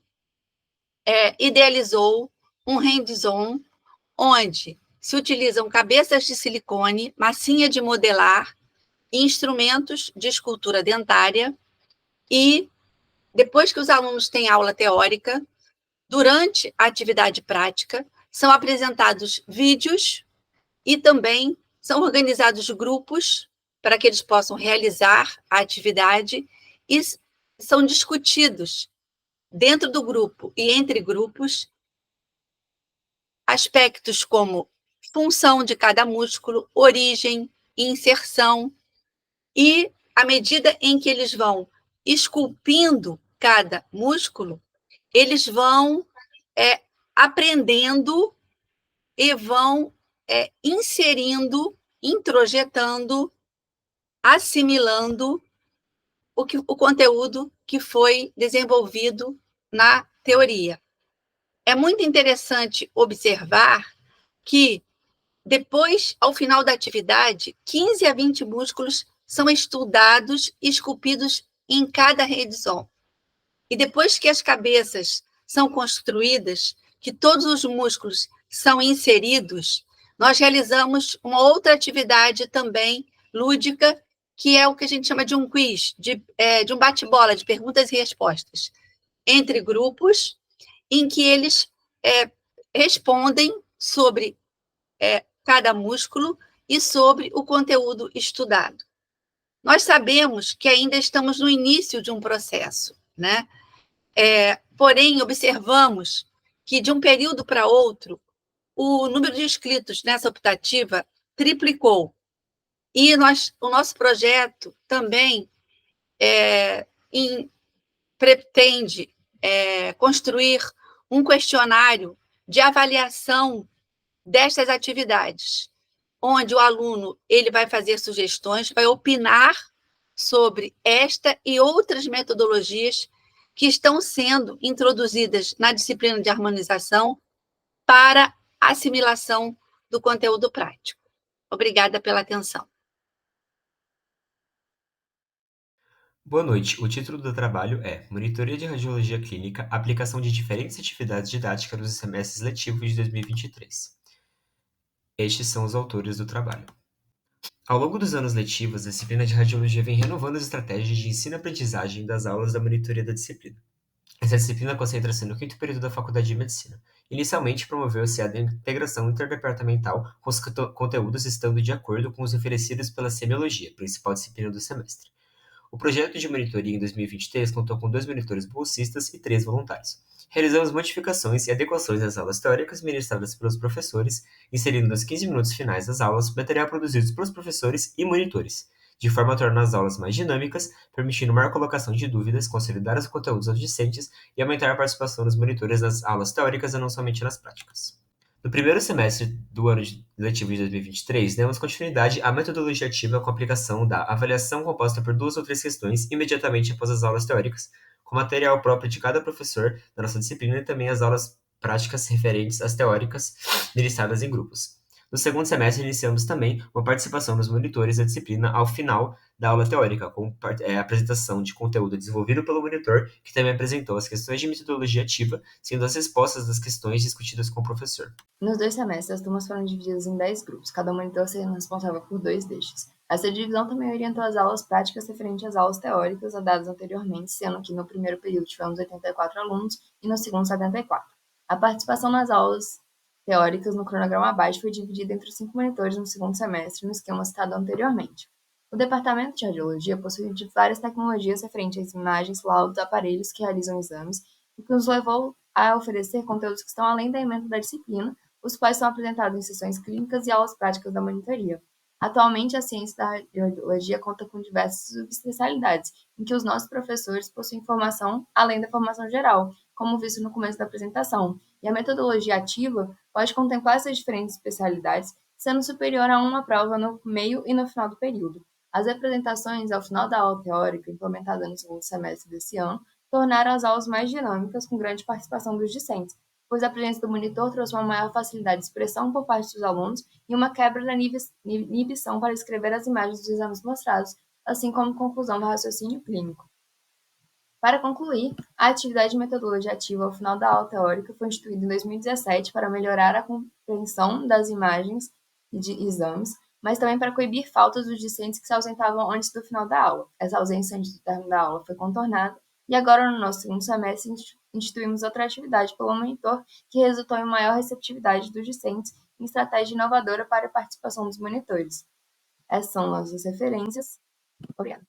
idealizou um hands-on onde se utilizam cabeças de silicone, massinha de modelar, instrumentos de escultura dentária e, depois que os alunos têm aula teórica, durante a atividade prática, são apresentados vídeos e também são organizados grupos para que eles possam realizar a atividade e são discutidos dentro do grupo e entre grupos aspectos como função de cada músculo, origem, inserção, e à medida em que eles vão esculpindo cada músculo, eles vão aprendendo e vão inserindo, introjetando, assimilando o conteúdo que foi desenvolvido na teoria. É muito interessante observar que depois, ao final da atividade, 15 a 20 músculos são estudados e esculpidos em cada hands-on. E depois que as cabeças são construídas, que todos os músculos são inseridos, nós realizamos uma outra atividade também lúdica, que é o que a gente chama de um quiz, de um bate-bola, de perguntas e respostas, entre grupos, em que eles respondem sobre cada músculo e sobre o conteúdo estudado. Nós sabemos que ainda estamos no início de um processo, né? Porém, observamos que, de um período para outro, o número de inscritos nessa optativa triplicou. E o nosso projeto também pretende construir um questionário de avaliação destas atividades, onde o aluno ele vai fazer sugestões, vai opinar sobre esta e outras metodologias que estão sendo introduzidas na disciplina de harmonização para assimilação do conteúdo prático. Obrigada pela atenção. Boa noite. O título do trabalho é Monitoria de Radiologia Clínica, aplicação de diferentes atividades didáticas nos semestres letivos de 2023. Estes são os autores do trabalho. Ao longo dos anos letivos, a disciplina de radiologia vem renovando as estratégias de ensino-aprendizagem das aulas da monitoria da disciplina. Essa disciplina concentra-se no 5º período da Faculdade de Medicina. Inicialmente, promoveu-se a integração interdepartamental, com os conteúdos estando de acordo com os oferecidos pela semiologia, principal disciplina do semestre. O projeto de monitoria em 2023 contou com 2 monitores bolsistas e 3 voluntários. Realizamos modificações e adequações nas aulas teóricas ministradas pelos professores, inserindo nos 15 minutos finais das aulas material produzido pelos professores e monitores, de forma a tornar as aulas mais dinâmicas, permitindo maior colocação de dúvidas, consolidar os conteúdos aos discentes e aumentar a participação dos monitores nas aulas teóricas e não somente nas práticas. No primeiro semestre do ano letivo de 2023, demos continuidade à metodologia ativa com a aplicação da avaliação composta por 2 ou 3 questões imediatamente após as aulas teóricas, com material próprio de cada professor da nossa disciplina e também as aulas práticas referentes às teóricas ministradas em grupos. No segundo semestre, iniciamos também uma participação dos monitores da disciplina ao final da aula teórica, com a apresentação de conteúdo desenvolvido pelo monitor, que também apresentou as questões de metodologia ativa, sendo as respostas das questões discutidas com o professor. Nos 2 semestres, as turmas foram divididas em 10 grupos, cada monitor sendo responsável por 2 destes. Essa divisão também orientou as aulas práticas referentes às aulas teóricas dadas anteriormente, sendo que no primeiro período tivemos 84 alunos e no segundo 74. A participação nas aulas teóricas no cronograma abaixo foi dividida entre os 5 monitores no segundo semestre, no esquema citado anteriormente. O departamento de radiologia possui várias tecnologias referentes às imagens, laudos, aparelhos que realizam exames o que nos levou a oferecer conteúdos que estão além da ementa da disciplina, os quais são apresentados em sessões clínicas e aulas práticas da monitoria. Atualmente, a ciência da radiologia conta com diversas subespecialidades, em que os nossos professores possuem formação além da formação geral, como visto no começo da apresentação, e a metodologia ativa pode contemplar essas diferentes especialidades, sendo superior a uma prova no meio e no final do período. As apresentações ao final da aula teórica, implementada no segundo semestre desse ano, tornaram as aulas mais dinâmicas, com grande participação dos discentes, pois a presença do monitor trouxe uma maior facilidade de expressão por parte dos alunos e uma quebra da inibição para escrever as imagens dos exames mostrados, assim como conclusão do raciocínio clínico. Para concluir, a atividade de metodologia ativa ao final da aula teórica foi instituída em 2017 para melhorar a compreensão das imagens e de exames, mas também para coibir faltas dos discentes que se ausentavam antes do final da aula. Essa ausência antes do término da aula foi contornada e agora, no nosso segundo semestre, instituímos outra atividade pelo monitor que resultou em maior receptividade dos discentes em estratégia inovadora para a participação dos monitores. Essas são nossas referências. Obrigada.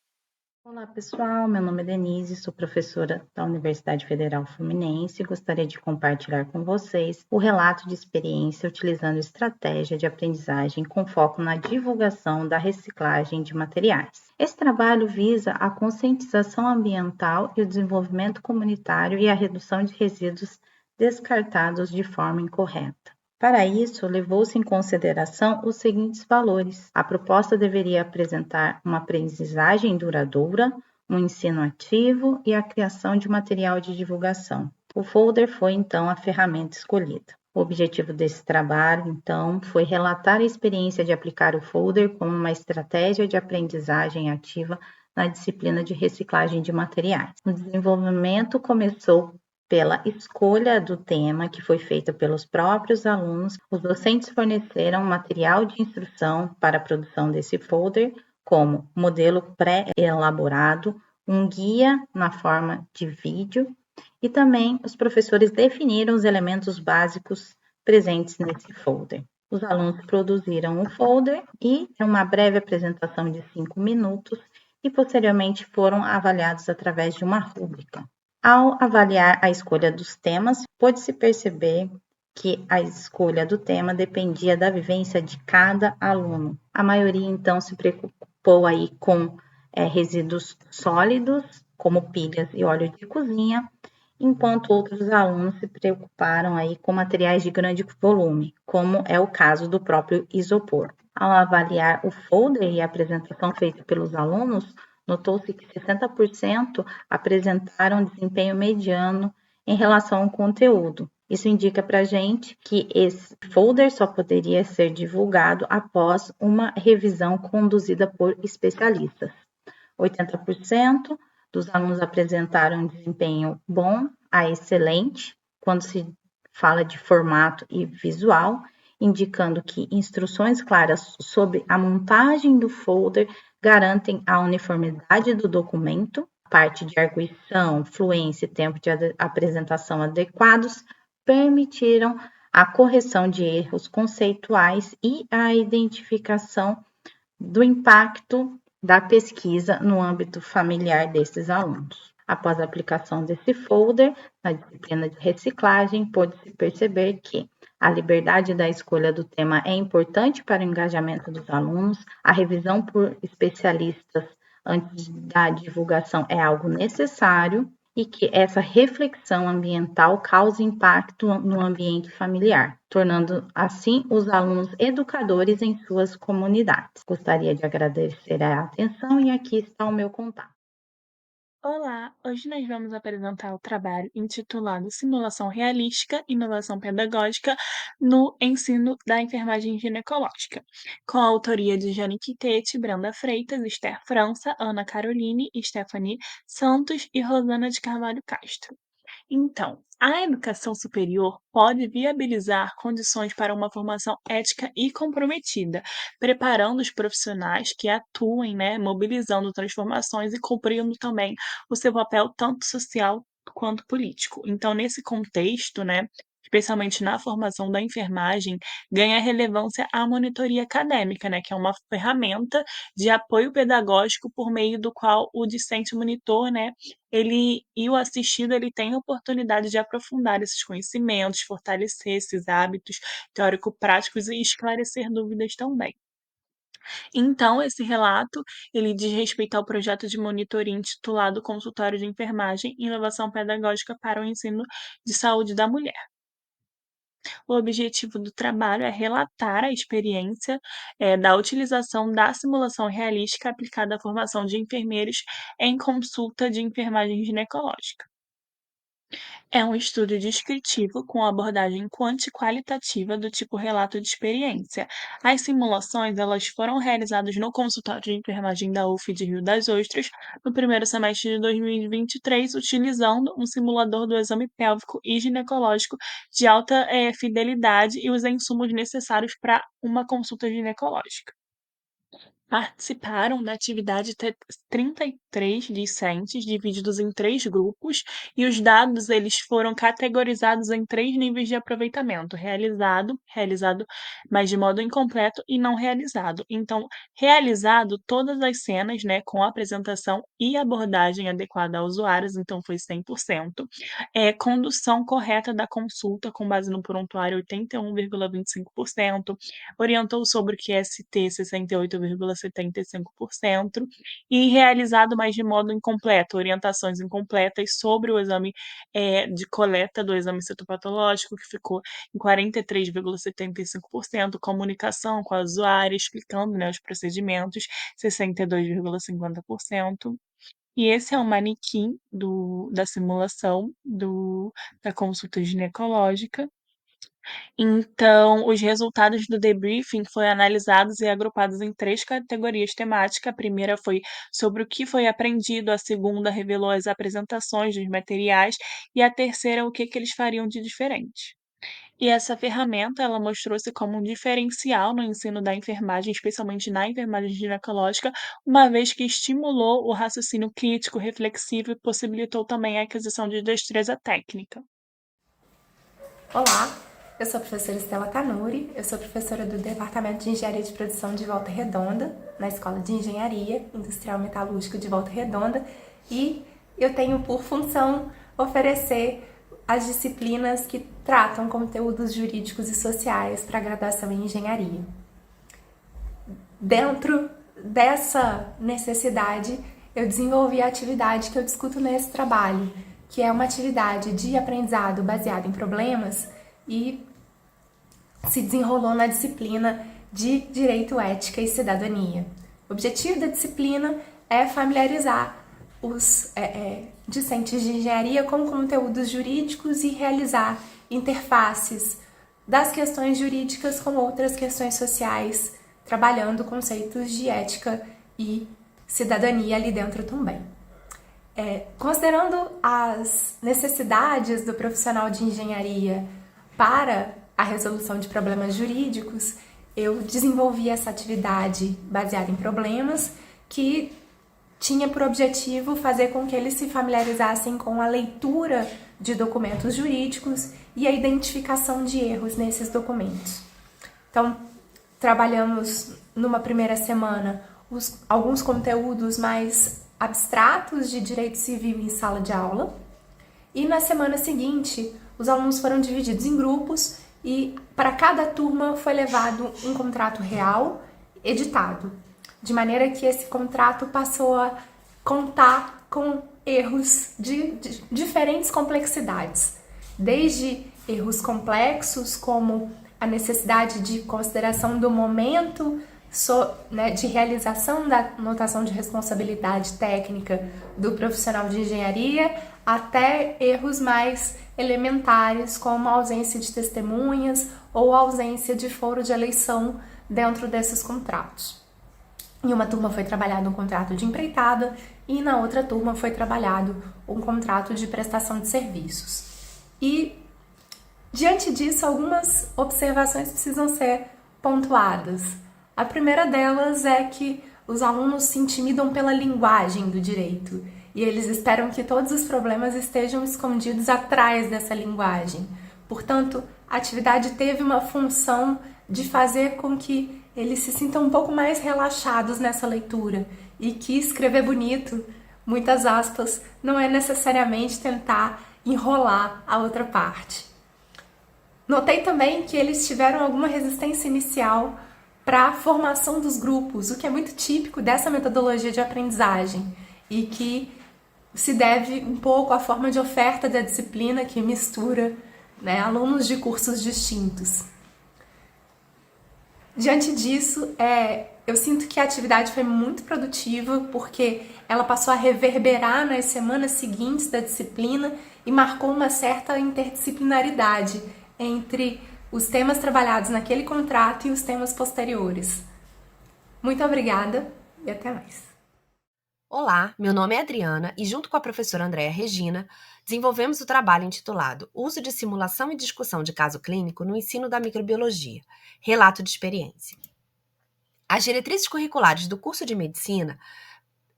Olá, pessoal. Meu nome é Denise, sou professora da Universidade Federal Fluminense e gostaria de compartilhar com vocês o relato de experiência utilizando estratégia de aprendizagem com foco na divulgação da reciclagem de materiais. Esse trabalho visa a conscientização ambiental e o desenvolvimento comunitário e a redução de resíduos descartados de forma incorreta. Para isso, levou-se em consideração os seguintes valores. A proposta deveria apresentar uma aprendizagem duradoura, um ensino ativo e a criação de material de divulgação. O folder foi, então, a ferramenta escolhida. O objetivo desse trabalho, então, foi relatar a experiência de aplicar o folder como uma estratégia de aprendizagem ativa na disciplina de reciclagem de materiais. O desenvolvimento começou pela escolha do tema, que foi feita pelos próprios alunos. Os docentes forneceram material de instrução para a produção desse folder, como modelo pré-elaborado, um guia na forma de vídeo, e também os professores definiram os elementos básicos presentes nesse folder. Os alunos produziram o folder e uma breve apresentação de 5 minutos e posteriormente foram avaliados através de uma rúbrica. Ao avaliar a escolha dos temas, pôde-se perceber que a escolha do tema dependia da vivência de cada aluno. A maioria, então, se preocupou aí com resíduos sólidos, como pilhas e óleo de cozinha, enquanto outros alunos se preocuparam aí com materiais de grande volume, como é o caso do próprio isopor. Ao avaliar o folder e a apresentação feita pelos alunos, notou-se que 60% apresentaram desempenho mediano em relação ao conteúdo. Isso indica para a gente que esse folder só poderia ser divulgado após uma revisão conduzida por especialistas. 80% dos alunos apresentaram desempenho bom a excelente, quando se fala de formato e visual, indicando que instruções claras sobre a montagem do folder garantem a uniformidade do documento, parte de arguição, fluência e tempo de apresentação adequados permitiram a correção de erros conceituais e a identificação do impacto da pesquisa no âmbito familiar desses alunos. Após a aplicação desse folder na disciplina de reciclagem, pôde-se perceber que a liberdade da escolha do tema é importante para o engajamento dos alunos, a revisão por especialistas antes da divulgação é algo necessário e que essa reflexão ambiental causa impacto no ambiente familiar, tornando assim os alunos educadores em suas comunidades. Gostaria de agradecer a atenção e aqui está o meu contato. Olá, hoje nós vamos apresentar o trabalho intitulado Simulação Realística, Inovação Pedagógica no Ensino da Enfermagem Ginecológica, com a autoria de Jane Quitete, Brenda Freitas, Esther França, Ana Caroline, Stephanie Santos e Rosana de Carvalho Castro. Então, a educação superior pode viabilizar condições para uma formação ética e comprometida, preparando os profissionais que atuem, mobilizando transformações e cumprindo também o seu papel tanto social quanto político. Então, nesse contexto, especialmente na formação da enfermagem, ganha relevância a monitoria acadêmica, né, que é uma ferramenta de apoio pedagógico por meio do qual o discente monitor, né, ele e o assistido, ele tem a oportunidade de aprofundar esses conhecimentos, fortalecer esses hábitos teórico-práticos e esclarecer dúvidas também. Então, esse relato, ele diz respeito ao projeto de monitoria intitulado Consultório de Enfermagem e Inovação Pedagógica para o Ensino de Saúde da Mulher. O objetivo do trabalho é relatar a experiência da utilização da simulação realística aplicada à formação de enfermeiros em consulta de enfermagem ginecológica. É um estudo descritivo com abordagem quanti-qualitativa do tipo relato de experiência. As simulações, elas foram realizadas no consultório de enfermagem da UF de Rio das Ostras no primeiro semestre de 2023, utilizando um simulador do exame pélvico e ginecológico de alta fidelidade e os insumos necessários para uma consulta ginecológica. Participaram da atividade 33 discentes, divididos em 3 grupos, e os dados eles foram categorizados em 3 níveis de aproveitamento: realizado, mas de modo incompleto, e não realizado. Então, realizado, todas as cenas, né, com apresentação e abordagem adequada a usuários, então foi 100%. Condução correta da consulta, com base no prontuário, 81,25%. Orientou sobre o QST, 68,75%, e realizado, mas de modo incompleto, orientações incompletas sobre o exame de coleta do exame citopatológico, que ficou em 43,75%, comunicação com a usuária, explicando, né, os procedimentos, 62,50%. E esse é o manequim da simulação da consulta ginecológica. Então, os resultados do debriefing foram analisados e agrupados em 3 categorias temáticas. A primeira foi sobre o que foi aprendido, a segunda revelou as apresentações dos materiais e a terceira o que eles fariam de diferente. E essa ferramenta, ela mostrou-se como um diferencial no ensino da enfermagem, especialmente na enfermagem ginecológica, uma vez que estimulou o raciocínio crítico, reflexivo e possibilitou também a aquisição de destreza técnica. Olá, eu sou a professora Estela Canuri, eu sou professora do Departamento de Engenharia de Produção de Volta Redonda, na Escola de Engenharia Industrial Metalúrgica de Volta Redonda, e eu tenho por função oferecer as disciplinas que tratam conteúdos jurídicos e sociais para a graduação em engenharia. Dentro dessa necessidade, eu desenvolvi a atividade que eu discuto nesse trabalho, que é uma atividade de aprendizado baseada em problemas e se desenrolou na disciplina de Direito, Ética e Cidadania. O objetivo da disciplina é familiarizar os discentes de engenharia com conteúdos jurídicos e realizar interfaces das questões jurídicas com outras questões sociais, trabalhando conceitos de ética e cidadania ali dentro também. Considerando as necessidades do profissional de engenharia para a resolução de problemas jurídicos, eu desenvolvi essa atividade baseada em problemas que tinha por objetivo fazer com que eles se familiarizassem com a leitura de documentos jurídicos e a identificação de erros nesses documentos. Então, trabalhamos numa primeira semana alguns conteúdos mais abstratos de direito civil em sala de aula, e na semana seguinte os alunos foram divididos em grupos e para cada turma foi levado um contrato real editado, de maneira que esse contrato passou a contar com erros de diferentes complexidades, desde erros complexos como a necessidade de consideração do momento de realização da notação de responsabilidade técnica do profissional de engenharia, até erros mais elementares como a ausência de testemunhas ou a ausência de foro de eleição dentro desses contratos. Em uma turma foi trabalhado um contrato de empreitada e na outra turma foi trabalhado um contrato de prestação de serviços. E, diante disso, algumas observações precisam ser pontuadas. A primeira delas é que os alunos se intimidam pela linguagem do direito e eles esperam que todos os problemas estejam escondidos atrás dessa linguagem, Portanto, a atividade teve uma função de fazer com que eles se sintam um pouco mais relaxados nessa leitura e que escrever bonito, muitas aspas, não é necessariamente tentar enrolar a outra parte. Notei também que eles tiveram alguma resistência inicial para a formação dos grupos, o que é muito típico dessa metodologia de aprendizagem e que se deve um pouco à forma de oferta da disciplina que mistura, né, alunos de cursos distintos. Diante disso, eu sinto que a atividade foi muito produtiva porque ela passou a reverberar nas semanas seguintes da disciplina e marcou uma certa interdisciplinaridade entre os temas trabalhados naquele contrato e os temas posteriores. Muito obrigada e até mais. Olá, meu nome é Adriana e junto com a professora Andréa Regina, desenvolvemos o trabalho intitulado Uso de Simulação e Discussão de Caso Clínico no Ensino da Microbiologia, Relato de Experiência. As diretrizes curriculares do curso de Medicina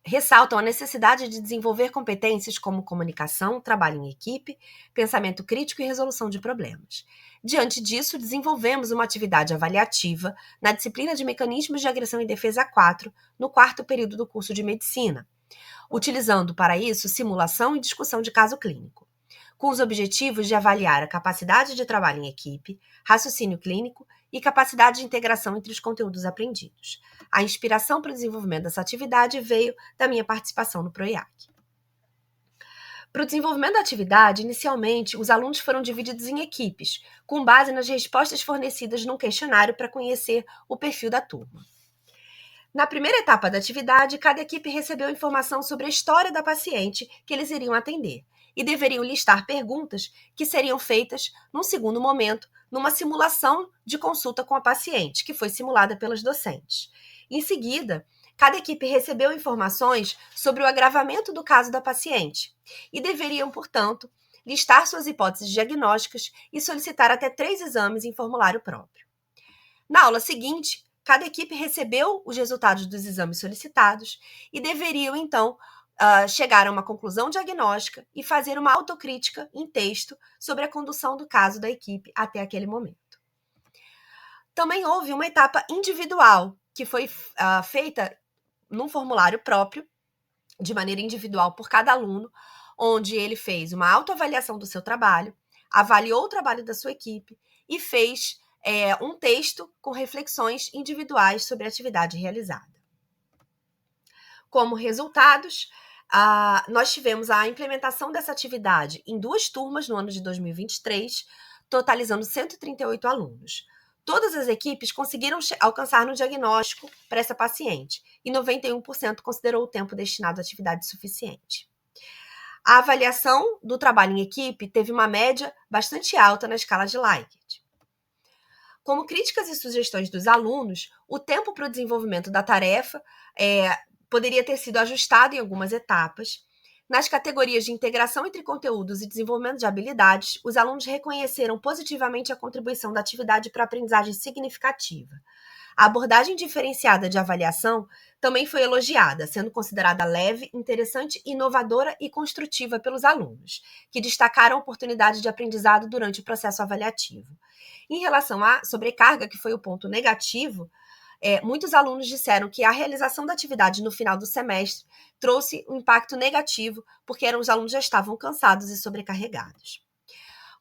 ressaltam a necessidade de desenvolver competências como comunicação, trabalho em equipe, pensamento crítico e resolução de problemas. Diante disso, desenvolvemos uma atividade avaliativa na disciplina de Mecanismos de Agressão e Defesa 4, no 4º período do curso de Medicina, utilizando para isso simulação e discussão de caso clínico, com os objetivos de avaliar a capacidade de trabalho em equipe, raciocínio clínico e capacidade de integração entre os conteúdos aprendidos. A inspiração para o desenvolvimento dessa atividade veio da minha participação no PROIAC. Para o desenvolvimento da atividade, inicialmente, os alunos foram divididos em equipes, com base nas respostas fornecidas num questionário para conhecer o perfil da turma. Na primeira etapa da atividade, cada equipe recebeu informação sobre a história da paciente que eles iriam atender e deveriam listar perguntas que seriam feitas, num segundo momento, numa simulação de consulta com a paciente, que foi simulada pelas docentes. Em seguida, cada equipe recebeu informações sobre o agravamento do caso da paciente e deveriam, portanto, listar suas hipóteses diagnósticas e solicitar até 3 exames em formulário próprio. Na aula seguinte, cada equipe recebeu os resultados dos exames solicitados e deveriam, então, chegar a uma conclusão diagnóstica e fazer uma autocrítica em texto sobre a condução do caso da equipe até aquele momento. Também houve uma etapa individual, que foi feita num formulário próprio, de maneira individual por cada aluno, onde ele fez uma autoavaliação do seu trabalho, avaliou o trabalho da sua equipe e fez um texto com reflexões individuais sobre a atividade realizada. Como resultados, nós tivemos a implementação dessa atividade em 2 turmas no ano de 2023, totalizando 138 alunos. Todas as equipes conseguiram alcançar no diagnóstico para essa paciente e 91% considerou o tempo destinado à atividade suficiente. A avaliação do trabalho em equipe teve uma média bastante alta na escala de Likert. Como críticas e sugestões dos alunos, o tempo para o desenvolvimento da tarefa poderia ter sido ajustado em algumas etapas. Nas categorias de integração entre conteúdos e desenvolvimento de habilidades, os alunos reconheceram positivamente a contribuição da atividade para a aprendizagem significativa. A abordagem diferenciada de avaliação também foi elogiada, sendo considerada leve, interessante, inovadora e construtiva pelos alunos, que destacaram a oportunidade de aprendizado durante o processo avaliativo. Em relação à sobrecarga, que foi o ponto negativo, muitos alunos disseram que a realização da atividade no final do semestre trouxe um impacto negativo, porque os alunos já estavam cansados e sobrecarregados.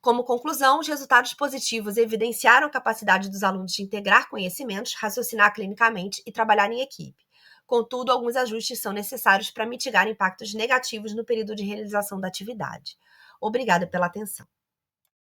Como conclusão, os resultados positivos evidenciaram a capacidade dos alunos de integrar conhecimentos, raciocinar clinicamente e trabalhar em equipe. Contudo, alguns ajustes são necessários para mitigar impactos negativos no período de realização da atividade. Obrigada pela atenção.